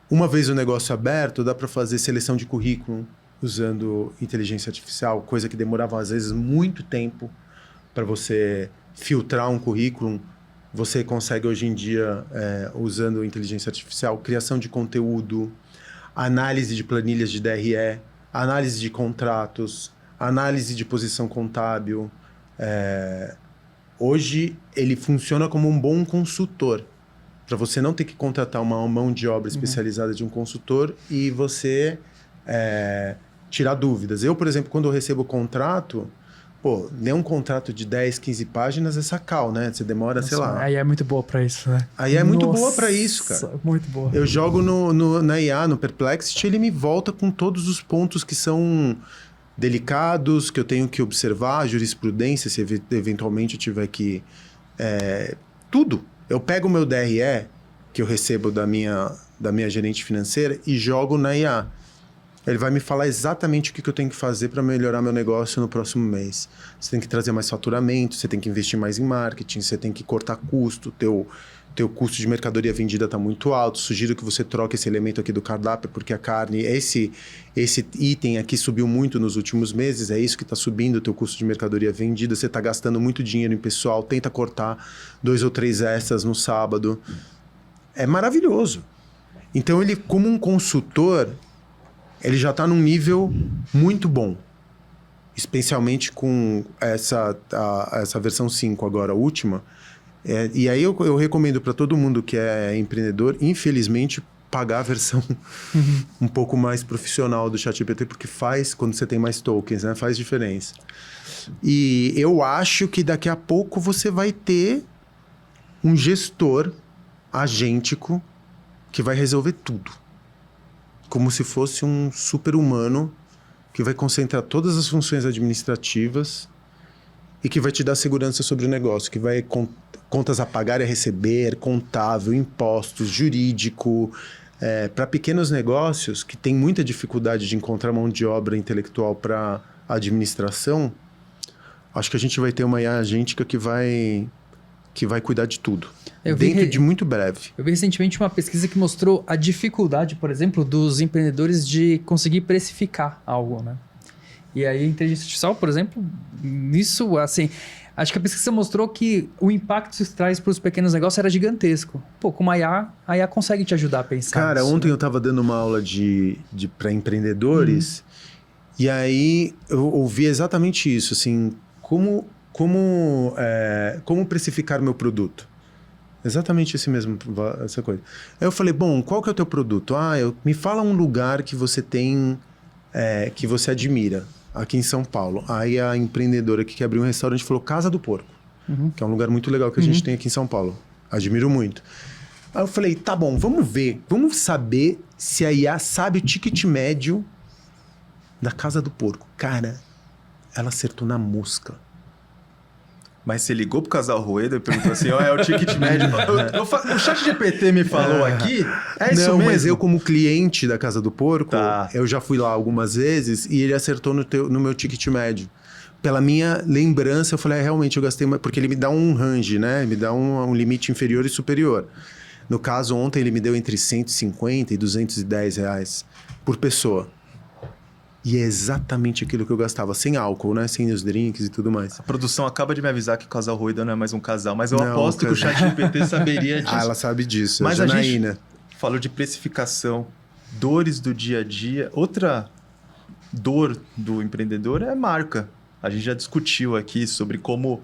Speaker 3: Uma vez o negócio aberto, dá para fazer seleção de currículo usando inteligência artificial, coisa que demorava às vezes muito tempo para você filtrar um currículo. Você consegue hoje em dia, usando inteligência artificial, criação de conteúdo, análise de planilhas de DRE, análise de contratos, análise de posição contábil. Hoje ele funciona como um bom consultor, para você não ter que contratar uma mão de obra especializada de um consultor e você tirar dúvidas. Eu, por exemplo, quando eu recebo o contrato, ler um contrato de 10, 15 páginas é sacal, né? Você demora, sei lá.
Speaker 2: Aí é muito boa pra isso, né?
Speaker 3: Aí é muito boa pra isso, cara.
Speaker 2: Muito boa.
Speaker 3: Eu jogo na IA, no Perplexity, ele me volta com todos os pontos que são delicados, que eu tenho que observar, a jurisprudência, se eventualmente eu tiver que... tudo. Eu pego o meu DRE, que eu recebo da minha gerente financeira, e jogo na IA. Ele vai me falar exatamente o que eu tenho que fazer para melhorar meu negócio no próximo mês. Você tem que trazer mais faturamento, você tem que investir mais em marketing, você tem que cortar custo, teu custo de mercadoria vendida está muito alto. Sugiro que você troque esse elemento aqui do cardápio, porque a carne, esse item aqui subiu muito nos últimos meses, é isso que está subindo o teu custo de mercadoria vendida, você está gastando muito dinheiro em pessoal, tenta cortar 2 ou 3 extras no sábado. É maravilhoso. Então ele, como um consultor, ele já está num nível muito bom. Especialmente com essa versão 5 agora, a última. E aí eu recomendo para todo mundo que é empreendedor, infelizmente, pagar a versão um pouco mais profissional do ChatGPT, porque faz, quando você tem mais tokens, né? Faz diferença. E eu acho que daqui a pouco você vai ter um gestor agêntico que vai resolver tudo. Como se fosse um super-humano que vai concentrar todas as funções administrativas e que vai te dar segurança sobre o negócio, que vai contas a pagar e a receber, contábil, impostos, jurídico. Para pequenos negócios que têm muita dificuldade de encontrar mão de obra intelectual para administração, acho que a gente vai ter uma IA agêntica que vai cuidar de tudo. Dentro de muito breve.
Speaker 2: Eu vi recentemente uma pesquisa que mostrou a dificuldade, por exemplo, dos empreendedores de conseguir precificar algo, né? E aí a inteligência artificial, por exemplo, nisso, assim, acho que a pesquisa mostrou que o impacto que isso traz para os pequenos negócios era gigantesco. Com uma IA, a IA consegue te ajudar a pensar.
Speaker 3: Cara,
Speaker 2: nisso,
Speaker 3: ontem
Speaker 2: né?
Speaker 3: eu estava dando uma aula para empreendedores e aí eu ouvi exatamente isso, assim, como precificar o meu produto. Exatamente essa coisa. Aí eu falei, bom, qual que é o teu produto? Me fala um lugar que você tem, que você admira, aqui em São Paulo. Aí a empreendedora que quer abrir um restaurante falou Casa do Porco, que é um lugar muito legal que a gente tem aqui em São Paulo. Admiro muito. Aí eu falei, tá bom, vamos saber se a IA sabe o ticket médio da Casa do Porco. Cara, ela acertou na mosca.
Speaker 1: Mas você ligou pro Casal Rueda e perguntou assim, é o ticket médio. O ChatGPT me falou aqui, é isso mesmo?
Speaker 3: Não, mas eu como cliente da Casa do Porco, eu já fui lá algumas vezes e ele acertou no meu ticket médio. Pela minha lembrança, eu falei, realmente eu gastei... Porque ele me dá um range, né? Me dá um limite inferior e superior. No caso, ontem ele me deu entre 150 e 210 reais por pessoa. E é exatamente aquilo que eu gastava, sem álcool, né? Sem os drinks e tudo mais.
Speaker 1: A produção acaba de me avisar que o Casal Rueda não é mais um casal, mas eu aposto que o ChatGPT saberia disso.
Speaker 3: Ela sabe disso,
Speaker 1: mas
Speaker 3: a Janaína.
Speaker 1: Gente falou de precificação, dores do dia a dia. Outra dor do empreendedor é marca. A gente já discutiu aqui sobre como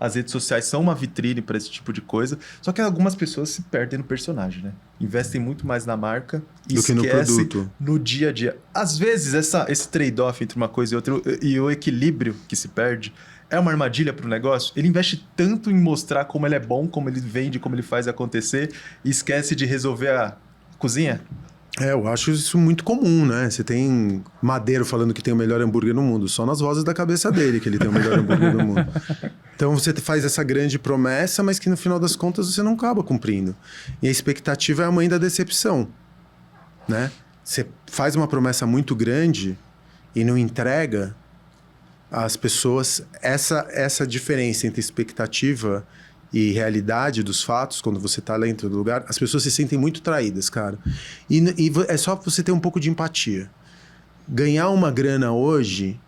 Speaker 1: as redes sociais são uma vitrine para esse tipo de coisa. Só que algumas pessoas se perdem no personagem, né? Investem muito mais na marca e
Speaker 3: do que no produto.
Speaker 1: No dia a dia. Às vezes, esse trade-off entre uma coisa e outra e o equilíbrio que se perde é uma armadilha para o negócio. Ele investe tanto em mostrar como ele é bom, como ele vende, como ele faz acontecer e esquece de resolver a cozinha.
Speaker 3: Eu acho isso muito comum, né? Você tem Madeiro falando que tem o melhor hambúrguer no mundo, só nas vozes da cabeça dele que ele tem o melhor hambúrguer do mundo. Então você faz essa grande promessa, mas que no final das contas você não acaba cumprindo. E a expectativa é a mãe da decepção, né? Você faz uma promessa muito grande e não entrega às pessoas essa diferença entre expectativa e realidade dos fatos, quando você tá lá dentro do lugar, as pessoas se sentem muito traídas, cara. E é só você ter um pouco de empatia. Ganhar uma grana hoje,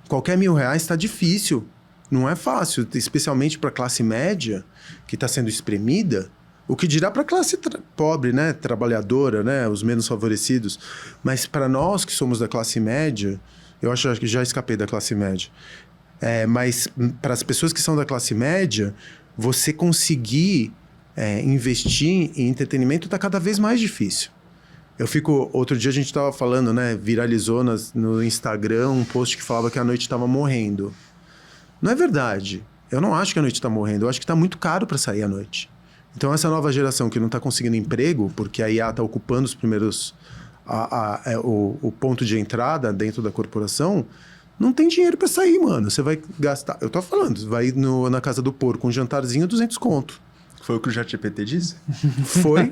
Speaker 3: qualquer R$1.000 tá difícil. Não é fácil, especialmente para classe média, que está sendo espremida. O que dirá para a classe pobre, né? Trabalhadora, né? Os menos favorecidos. Mas para nós que somos da classe média, eu acho que já escapei da classe média. Mas para as pessoas que são da classe média, você conseguir investir em entretenimento está cada vez mais difícil. Outro dia a gente estava falando, né? Viralizou no Instagram um post que falava que a noite estava morrendo. Não é verdade. Eu não acho que a noite está morrendo. Eu acho que está muito caro para sair à noite. Então essa nova geração que não está conseguindo emprego, porque a IA está ocupando os primeiros... o ponto de entrada dentro da corporação, não tem dinheiro para sair, mano. Você vai gastar... Eu tô falando, vai na Casa do Porco, um jantarzinho, 200 conto.
Speaker 1: Foi o que o ChatGPT disse?
Speaker 3: Foi.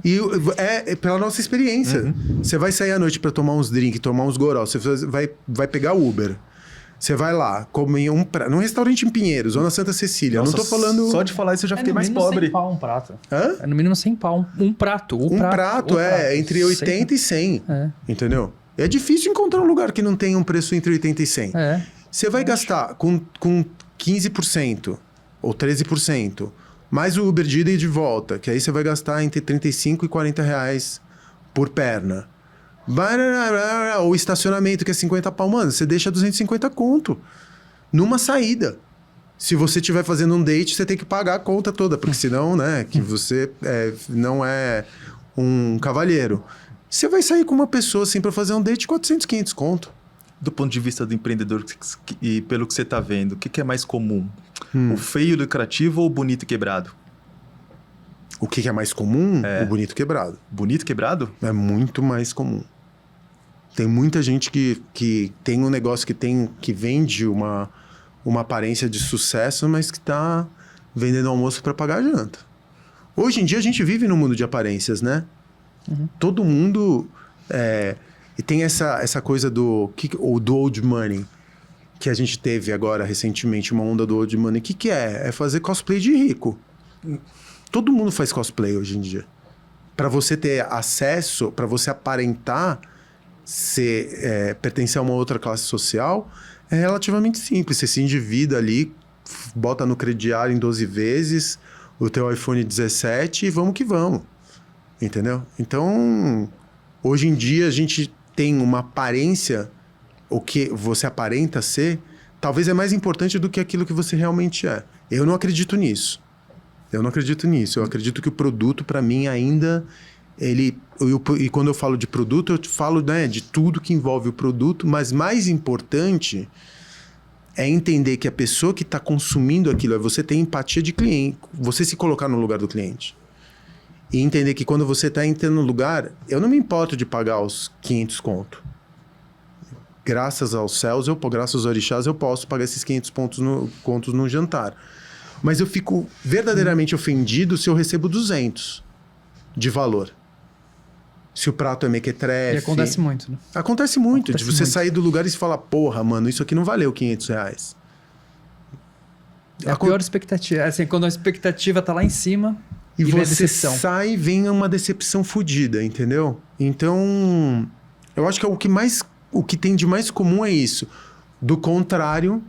Speaker 3: E é pela nossa experiência.
Speaker 1: Uhum.
Speaker 3: Você vai sair à noite para tomar uns drinks, tomar uns goró, você vai pegar Uber. Você vai lá, come num restaurante em Pinheiros, ou na Santa Cecília.
Speaker 1: Nossa,
Speaker 3: eu não tô falando...
Speaker 1: Só de falar isso eu já fiquei mais pobre.
Speaker 2: No mínimo 100 pau um prato.
Speaker 3: Hã?
Speaker 2: É no mínimo 100 pau. Um prato.
Speaker 3: Entre 80 e 100. Entendeu? É difícil encontrar um lugar que não tenha um preço entre 80 e 100. Você vai gastar com 15% ou 13%, mais o Uber de ida e de volta, que aí você vai gastar entre 35 e 40 reais por perna. O estacionamento, que é 50 pau, mano, você deixa 250 conto numa saída. Se você estiver fazendo um date, você tem que pagar a conta toda, porque senão, né, que você não é um cavalheiro. Você vai sair com uma pessoa assim para fazer um date, 400, 500 conto.
Speaker 1: Do ponto de vista do empreendedor e pelo que você tá vendo, o que é mais comum? O feio e lucrativo ou o bonito e quebrado?
Speaker 3: O que é mais comum? O bonito quebrado.
Speaker 1: Bonito quebrado?
Speaker 3: É muito mais comum. Tem muita gente que tem um negócio que vende uma aparência de sucesso, mas que tá vendendo almoço para pagar a janta. Hoje em dia a gente vive num mundo de aparências, né? Uhum. Todo mundo... E tem essa coisa do old money, que a gente teve agora recentemente, uma onda do old money. O que é? É fazer cosplay de rico. Todo mundo faz cosplay hoje em dia. Para você ter acesso, para você aparentar pertencer a uma outra classe social, é relativamente simples. Você se endivida ali, bota no crediário em 12 vezes, o teu iPhone 17 e vamos que vamos. Entendeu? Então, hoje em dia a gente tem uma aparência, o que você aparenta ser, talvez é mais importante do que aquilo que você realmente é. Eu não acredito nisso. Eu acredito que o produto, para mim, ainda... E quando eu falo de produto, eu falo, né, de tudo que envolve o produto, mas mais importante é entender que a pessoa que está consumindo aquilo, é você ter empatia de cliente, você se colocar no lugar do cliente. E entender que quando você está entrando no lugar, eu não me importo de pagar os 500 conto. Graças aos céus, graças aos orixás, eu posso pagar esses 500 contos no jantar. Mas eu fico verdadeiramente ofendido se eu recebo 200 de valor. Se o prato é mequetrefe...
Speaker 2: E acontece muito, né?
Speaker 3: Acontece muito. De você sair do lugar e falar, porra, mano, isso aqui não valeu 500 reais.
Speaker 2: É a pior expectativa. Assim, quando a expectativa tá lá em cima...
Speaker 3: E você sai e vem uma decepção fodida, entendeu? Então, eu acho que o que tem de mais comum é isso. Do contrário,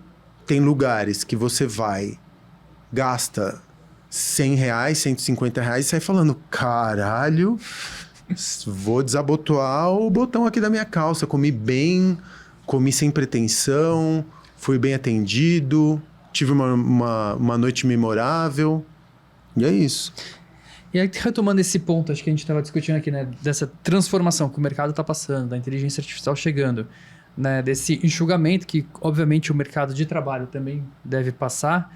Speaker 3: tem lugares que você vai, gasta 100 reais, 150 reais e sai falando, caralho, vou desabotoar o botão aqui da minha calça. Comi bem, comi sem pretensão, fui bem atendido, tive uma noite memorável. E é isso.
Speaker 2: E aí, retomando esse ponto, acho que a gente estava discutindo aqui, né? Dessa transformação que o mercado está passando, da inteligência artificial chegando, né? Desse enxugamento que, obviamente, o mercado de trabalho também deve passar.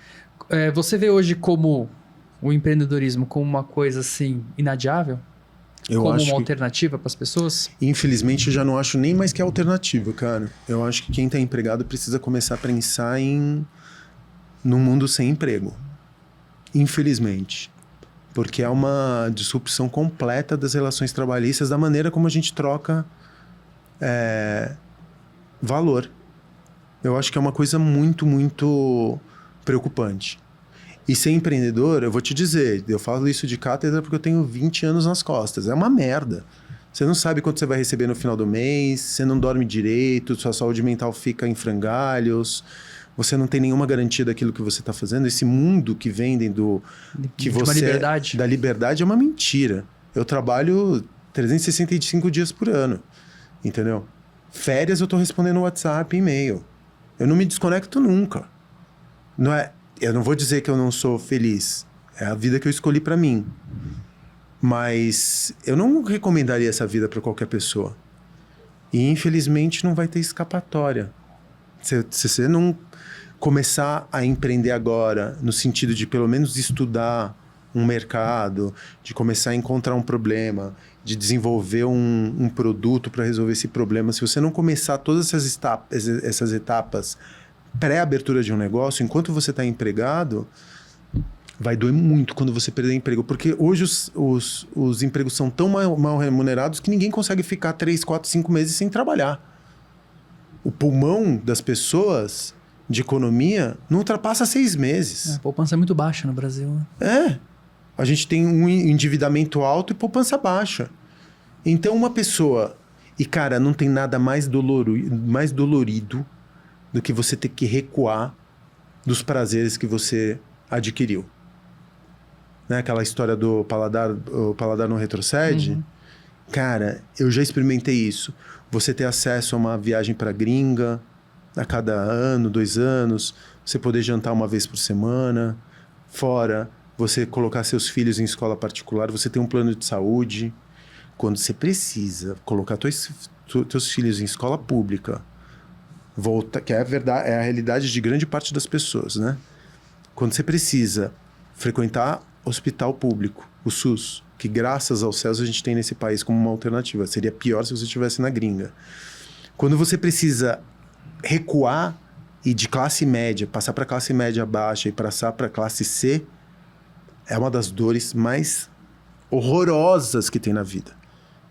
Speaker 2: Você vê hoje como o empreendedorismo como uma coisa, assim, inadiável? Como uma alternativa para as pessoas?
Speaker 3: Infelizmente, eu já não acho nem mais que é alternativa, cara. Eu acho que quem está empregado precisa começar a pensar num mundo sem emprego. Infelizmente. Porque é uma disrupção completa das relações trabalhistas, da maneira como a gente troca valor. Eu acho que é uma coisa muito, muito preocupante. E ser empreendedor, eu vou te dizer, eu falo isso de cátedra porque eu tenho 20 anos nas costas. É uma merda. Você não sabe quanto você vai receber no final do mês, você não dorme direito, sua saúde mental fica em frangalhos, você não tem nenhuma garantia daquilo que você está fazendo. Esse mundo que vendem
Speaker 2: uma liberdade.
Speaker 3: Da liberdade é uma mentira. Eu trabalho 365 dias por ano, entendeu? Férias eu estou respondendo WhatsApp e e-mail. Eu não me desconecto nunca. Eu não vou dizer que eu não sou feliz. É a vida que eu escolhi para mim. Mas eu não recomendaria essa vida para qualquer pessoa. E infelizmente não vai ter escapatória. Se você não começar a empreender agora, no sentido de pelo menos estudar um mercado, de começar a encontrar um problema, de desenvolver um produto para resolver esse problema, se você não começar todas essas etapas pré-abertura de um negócio, enquanto você está empregado, vai doer muito quando você perder emprego. Porque hoje os empregos são tão mal remunerados que ninguém consegue ficar 3, 4, 5 meses sem trabalhar. O pulmão das pessoas de economia não ultrapassa 6 meses.
Speaker 2: A poupança é muito baixa no Brasil. Né?
Speaker 3: A gente tem um endividamento alto e poupança baixa. Então uma pessoa... E cara, não tem nada mais dolorido do que você ter que recuar dos prazeres que você adquiriu. Né? Aquela história do o paladar não retrocede. Uhum. Cara, eu já experimentei isso. Você ter acesso a uma viagem para gringa a cada ano, 2 anos, você poder jantar uma vez por semana, fora você colocar seus filhos em escola particular, você ter um plano de saúde. Quando você precisa colocar teus filhos em escola pública, que é a verdade, é a realidade de grande parte das pessoas, né? Quando você precisa frequentar hospital público, o SUS, que graças aos céus a gente tem nesse país como uma alternativa. Seria pior se você estivesse na gringa. Quando você precisa recuar e de classe média, passar para classe média baixa e passar para classe C, é uma das dores mais horrorosas que tem na vida.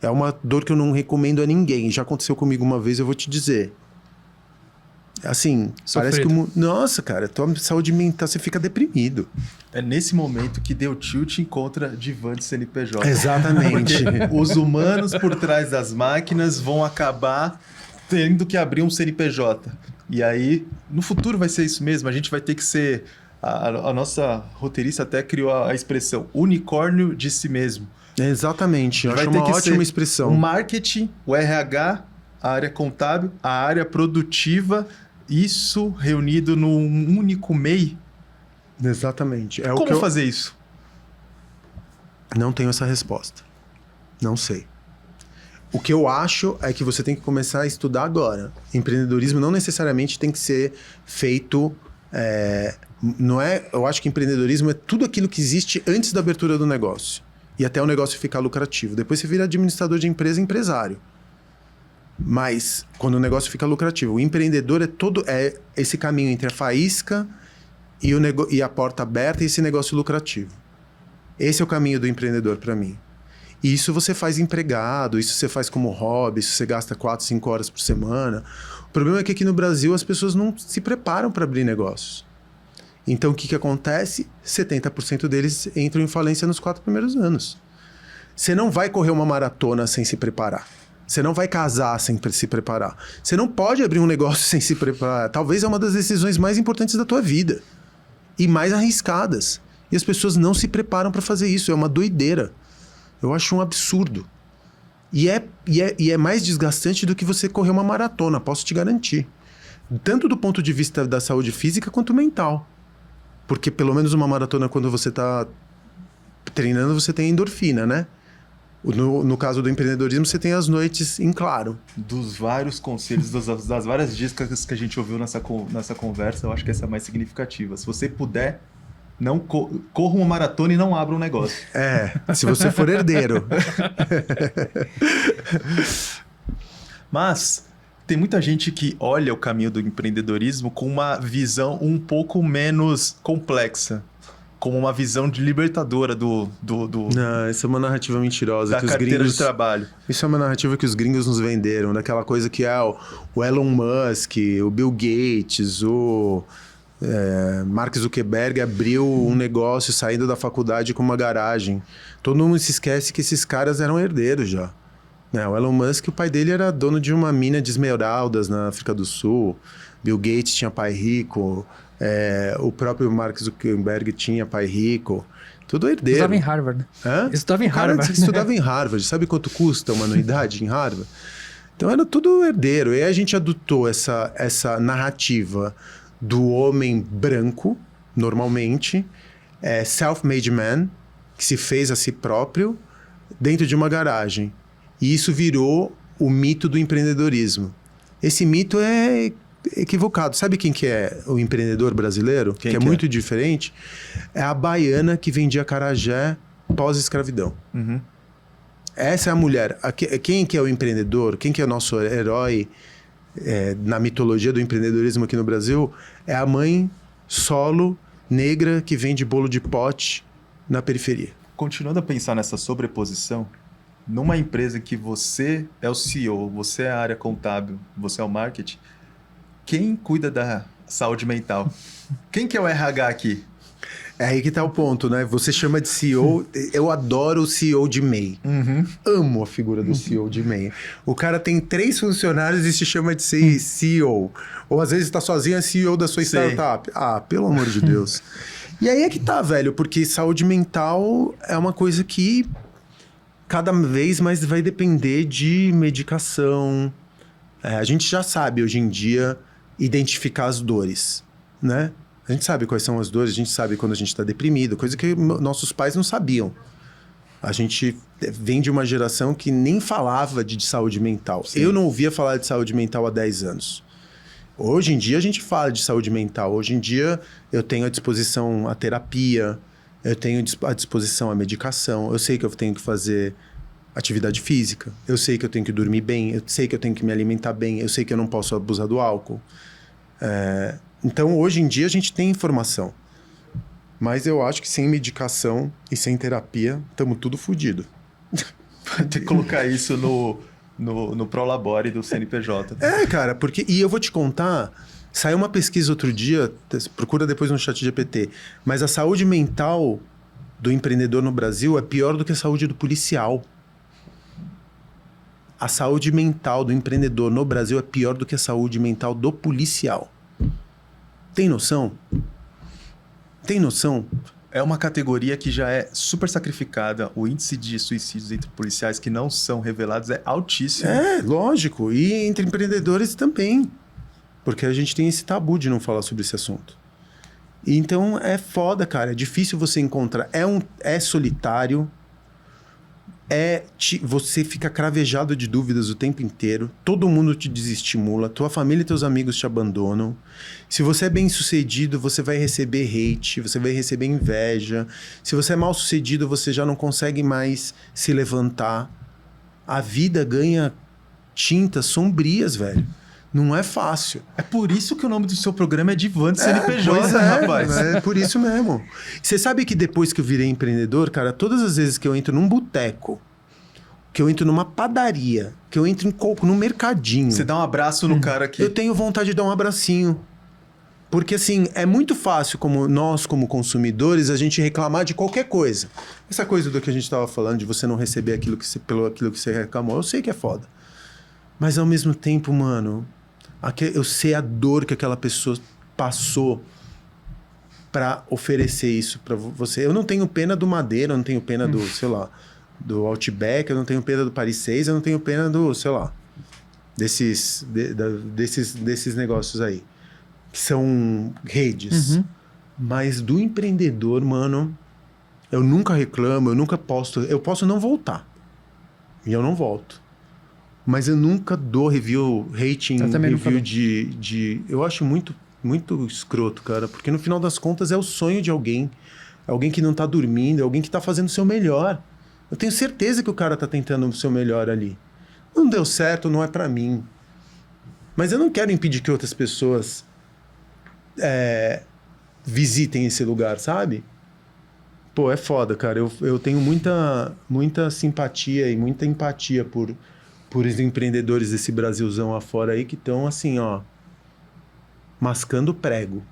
Speaker 3: É uma dor que eu não recomendo a ninguém. Já aconteceu comigo uma vez, eu vou te dizer. Assim, parece que... Nossa, cara, tua saúde mental, você fica deprimido.
Speaker 1: É nesse momento que deu tilt encontra divã de CNPJ.
Speaker 3: Exatamente.
Speaker 1: Porque os humanos por trás das máquinas vão acabar tendo que abrir um CNPJ. E aí, no futuro vai ser isso mesmo. A gente vai ter que ser... A nossa roteirista até criou a expressão unicórnio de si mesmo.
Speaker 3: Exatamente. Eu acho uma ótima expressão.
Speaker 1: O marketing, o RH, a área contábil, a área produtiva... Isso reunido num único MEI?
Speaker 3: Exatamente.
Speaker 1: Como fazer isso?
Speaker 3: Não tenho essa resposta. Não sei. O que eu acho é que você tem que começar a estudar agora. Empreendedorismo não necessariamente tem que ser feito... não é, eu acho que empreendedorismo é tudo aquilo que existe antes da abertura do negócio. E até o negócio ficar lucrativo. Depois você vira administrador de empresa, empresário. Mas, quando o negócio fica lucrativo, o empreendedor é esse caminho entre a faísca e a porta aberta e esse negócio lucrativo. Esse é o caminho do empreendedor para mim. E isso você faz empregado, isso você faz como hobby, isso você gasta 4, 5 horas por semana. O problema é que aqui no Brasil as pessoas não se preparam para abrir negócios. Então, o que acontece? 70% deles entram em falência nos 4 primeiros anos. Você não vai correr uma maratona sem se preparar. Você não vai casar sem se preparar. Você não pode abrir um negócio sem se preparar. Talvez é uma das decisões mais importantes da tua vida. E mais arriscadas. E as pessoas não se preparam para fazer isso. É uma doideira. Eu acho um absurdo. E é mais desgastante do que você correr uma maratona, posso te garantir. Tanto do ponto de vista da saúde física quanto mental. Porque pelo menos uma maratona, quando você está treinando, você tem endorfina, né? No caso do empreendedorismo, você tem as noites em claro.
Speaker 1: Dos vários conselhos, das várias dicas que a gente ouviu nessa conversa, eu acho que essa é a mais significativa. Se você puder, Não corra uma maratona e não abra um negócio.
Speaker 3: Se você for herdeiro.
Speaker 1: Mas tem muita gente que olha o caminho do empreendedorismo com uma visão um pouco menos complexa. Como uma visão de libertadora
Speaker 3: Não, essa é uma narrativa mentirosa.
Speaker 1: da
Speaker 3: que os
Speaker 1: carteira
Speaker 3: gringos...
Speaker 1: de trabalho.
Speaker 3: Isso é uma narrativa que os gringos nos venderam, daquela coisa que é o Elon Musk, o Bill Gates, o Mark Zuckerberg abriu um negócio saindo da faculdade com uma garagem. Todo mundo se esquece que esses caras eram herdeiros já. Né? O Elon Musk, o pai dele era dono de uma mina de esmeraldas na África do Sul. Bill Gates tinha pai rico. O próprio Mark Zuckerberg tinha pai rico. Tudo herdeiro.
Speaker 2: Estudava em Harvard, né?
Speaker 3: Hã?
Speaker 2: Estudava em
Speaker 3: O cara
Speaker 2: Harvard.
Speaker 3: estudava em Harvard. Sabe quanto custa uma anuidade em Harvard? Então era tudo herdeiro. E aí a gente adotou essa narrativa do homem branco, normalmente, self-made man, que se fez a si próprio, dentro de uma garagem. E isso virou o mito do empreendedorismo. Esse mito é equivocado. Sabe quem que é o empreendedor brasileiro?
Speaker 1: Quem
Speaker 3: que é
Speaker 1: que é?
Speaker 3: muito diferente? É a baiana que vendia acarajé pós-escravidão.
Speaker 1: Uhum.
Speaker 3: Essa é a mulher. Quem que é o empreendedor? Quem que é o nosso herói na mitologia do empreendedorismo aqui no Brasil? É a mãe solo, negra, que vende bolo de pote na periferia.
Speaker 1: Continuando a pensar nessa sobreposição, numa empresa que você é o CEO, você é a área contábil, você é o marketing, quem cuida da saúde mental? Quem que é o RH aqui?
Speaker 3: É aí que tá o ponto, né? Você chama de CEO... Eu adoro o CEO de MEI.
Speaker 1: Uhum.
Speaker 3: Amo a figura do CEO de MEI. O cara tem 3 funcionários e se chama de CEO. Ou às vezes tá sozinho, é CEO da sua
Speaker 1: Sei.
Speaker 3: startup. Ah, pelo amor de Deus. E aí é que tá, velho. Porque saúde mental é uma coisa que cada vez mais vai depender de medicação. A gente já sabe hoje em dia identificar as dores, né? A gente sabe quais são as dores, a gente sabe quando a gente está deprimido, coisa que nossos pais não sabiam. A gente vem de uma geração que nem falava de saúde mental.
Speaker 1: Sim.
Speaker 3: Eu não ouvia falar de saúde mental há 10 anos. Hoje em dia a gente fala de saúde mental. Hoje em dia eu tenho à disposição a terapia, eu tenho à disposição a medicação, eu sei que eu tenho que fazer atividade física, eu sei que eu tenho que dormir bem, eu sei que eu tenho que me alimentar bem, eu sei que eu não posso abusar do álcool. Então, hoje em dia, a gente tem informação. Mas eu acho que sem medicação e sem terapia, estamos tudo fodido.
Speaker 1: Vai ter que colocar isso no Prolabore do CNPJ.
Speaker 3: Cara, porque... E eu vou te contar... Saiu uma pesquisa outro dia, procura depois no ChatGPT, mas a saúde mental do empreendedor no Brasil é pior do que a saúde do policial. A saúde mental do empreendedor no Brasil é pior do que a saúde mental do policial. Tem noção? Tem noção?
Speaker 1: É uma categoria que já é super sacrificada. O índice de suicídios entre policiais que não são revelados é altíssimo.
Speaker 3: Lógico. E entre empreendedores também. Porque a gente tem esse tabu de não falar sobre esse assunto. Então é foda, cara. É difícil você encontrar. É solitário. Você fica cravejado de dúvidas o tempo inteiro. Todo mundo te desestimula. Tua família e teus amigos te abandonam. Se você é bem sucedido, você vai receber hate. Você vai receber inveja. Se você é mal sucedido, você já não consegue mais se levantar. A vida ganha tintas sombrias, velho. Não é fácil.
Speaker 1: É por isso que o nome do seu programa é Divante CNPJ, rapaz.
Speaker 3: É por isso mesmo. Você sabe que depois que eu virei empreendedor, cara, todas as vezes que eu entro num boteco, que eu entro numa padaria, que eu entro num mercadinho...
Speaker 1: Você dá um abraço no cara aqui.
Speaker 3: Eu tenho vontade de dar um abracinho. Porque, assim, é muito fácil, como consumidores, a gente reclamar de qualquer coisa. Essa coisa do que a gente estava falando, de você não receber pelo aquilo que você reclamou, eu sei que é foda. Mas, ao mesmo tempo, mano... Eu sei a dor que aquela pessoa passou para oferecer isso para você. Eu não tenho pena do Madeira, eu não tenho pena do, sei lá, do Outback, eu não tenho pena do Paris 6, eu não tenho pena do, sei lá, desses negócios aí, que são redes. Mas do empreendedor, mano, eu nunca reclamo, eu nunca posto. Eu posso não voltar. E eu não volto. Mas eu nunca dou review, rating, review de... Eu acho muito muito escroto, cara. Porque no final das contas é o sonho de alguém. Alguém que não tá dormindo, alguém que tá fazendo o seu melhor. Eu tenho certeza que o cara tá tentando o seu melhor ali. Não deu certo, não é pra mim. Mas eu não quero impedir que outras pessoas visitem esse lugar, sabe? Pô, é foda, cara. Eu tenho muita simpatia e muita empatia por os empreendedores desse Brasilzão afora aí que estão assim, ó, mascando prego.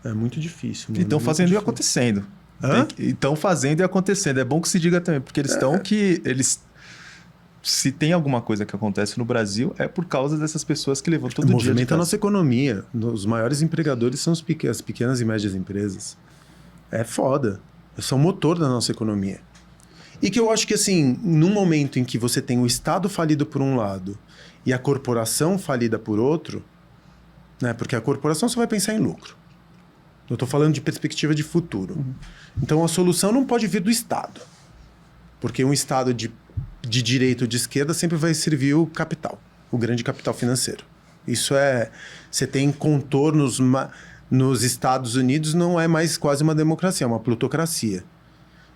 Speaker 3: É muito difícil.
Speaker 1: E estão fazendo e acontecendo. Estão fazendo e acontecendo. É bom que se diga também, porque eles estão se tem alguma coisa que acontece no Brasil, é por causa dessas pessoas que levam todo dia.
Speaker 3: Movimenta a nossa economia. Os maiores empregadores são as pequenas e médias empresas. É foda. São o motor da nossa economia. E que eu acho que, assim, num momento em que você tem o Estado falido por um lado e a corporação falida por outro, né? Porque a corporação só vai pensar em lucro. Eu estou falando de perspectiva de futuro. Uhum. Então, a solução não pode vir do Estado. Porque um Estado de direita ou de esquerda sempre vai servir o capital, o grande capital financeiro. Isso você tem contornos nos Estados Unidos, não é mais quase uma democracia, é uma plutocracia.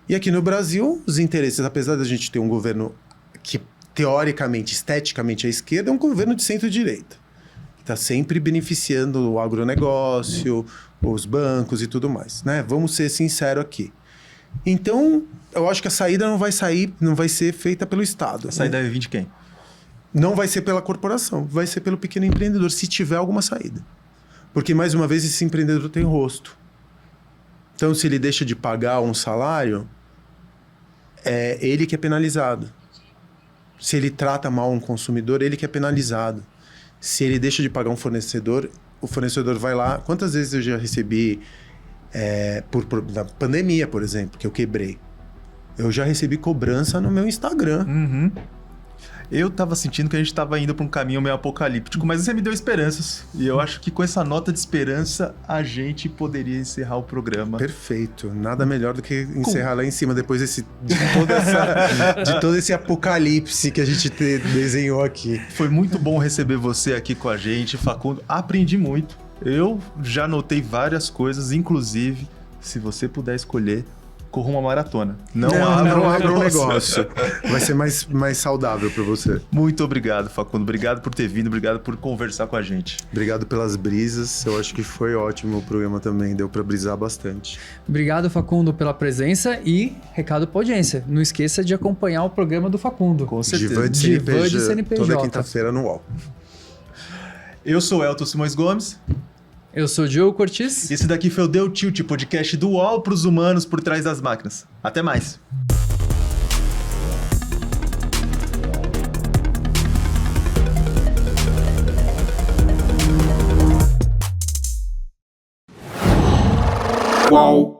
Speaker 3: E aqui no Brasil, os interesses, apesar da gente ter um governo que teoricamente, esteticamente é esquerda, é um governo de centro-direita. Está sempre beneficiando o agronegócio, os bancos e tudo mais, né? Vamos ser sinceros aqui. Então, eu acho que a saída não vai ser feita pelo Estado.
Speaker 1: A saída vai vir de quem?
Speaker 3: Não vai ser pela corporação, vai ser pelo pequeno empreendedor, se tiver alguma saída. Porque, mais uma vez, esse empreendedor tem rosto. Então, se ele deixa de pagar um salário, é ele que é penalizado. Se ele trata mal um consumidor, ele que é penalizado. Se ele deixa de pagar um fornecedor, o fornecedor vai lá. Quantas vezes eu já recebi, na pandemia, por exemplo, que eu quebrei? Eu já recebi cobrança no meu Instagram.
Speaker 1: Uhum. Eu tava sentindo que a gente tava indo pra um caminho meio apocalíptico, mas você me deu esperanças. E eu acho que com essa nota de esperança, a gente poderia encerrar o programa.
Speaker 3: Perfeito. Nada melhor do que encerrar lá em cima, depois de todo esse apocalipse que a gente desenhou aqui.
Speaker 1: Foi muito bom receber você aqui com a gente, Facundo. Aprendi muito. Eu já anotei várias coisas, inclusive, se você puder escolher, corra uma maratona. Não abra um negócio.
Speaker 3: Vai ser mais saudável para você.
Speaker 1: Muito obrigado, Facundo. Obrigado por ter vindo, obrigado por conversar com a gente.
Speaker 3: Obrigado pelas brisas. Eu acho que foi ótimo o programa também, deu para brisar bastante.
Speaker 2: Obrigado, Facundo, pela presença e recado pra audiência. Não esqueça de acompanhar o programa do Facundo.
Speaker 1: Com certeza.
Speaker 3: Divã de CNPJ. Toda quinta-feira no UOL.
Speaker 1: Eu sou Elton Simões Gomes.
Speaker 2: Eu sou o Diogo Cortiz.
Speaker 1: Esse daqui foi o Deu Tilt, podcast do UOL para os humanos por trás das máquinas. Até mais.
Speaker 4: UOL.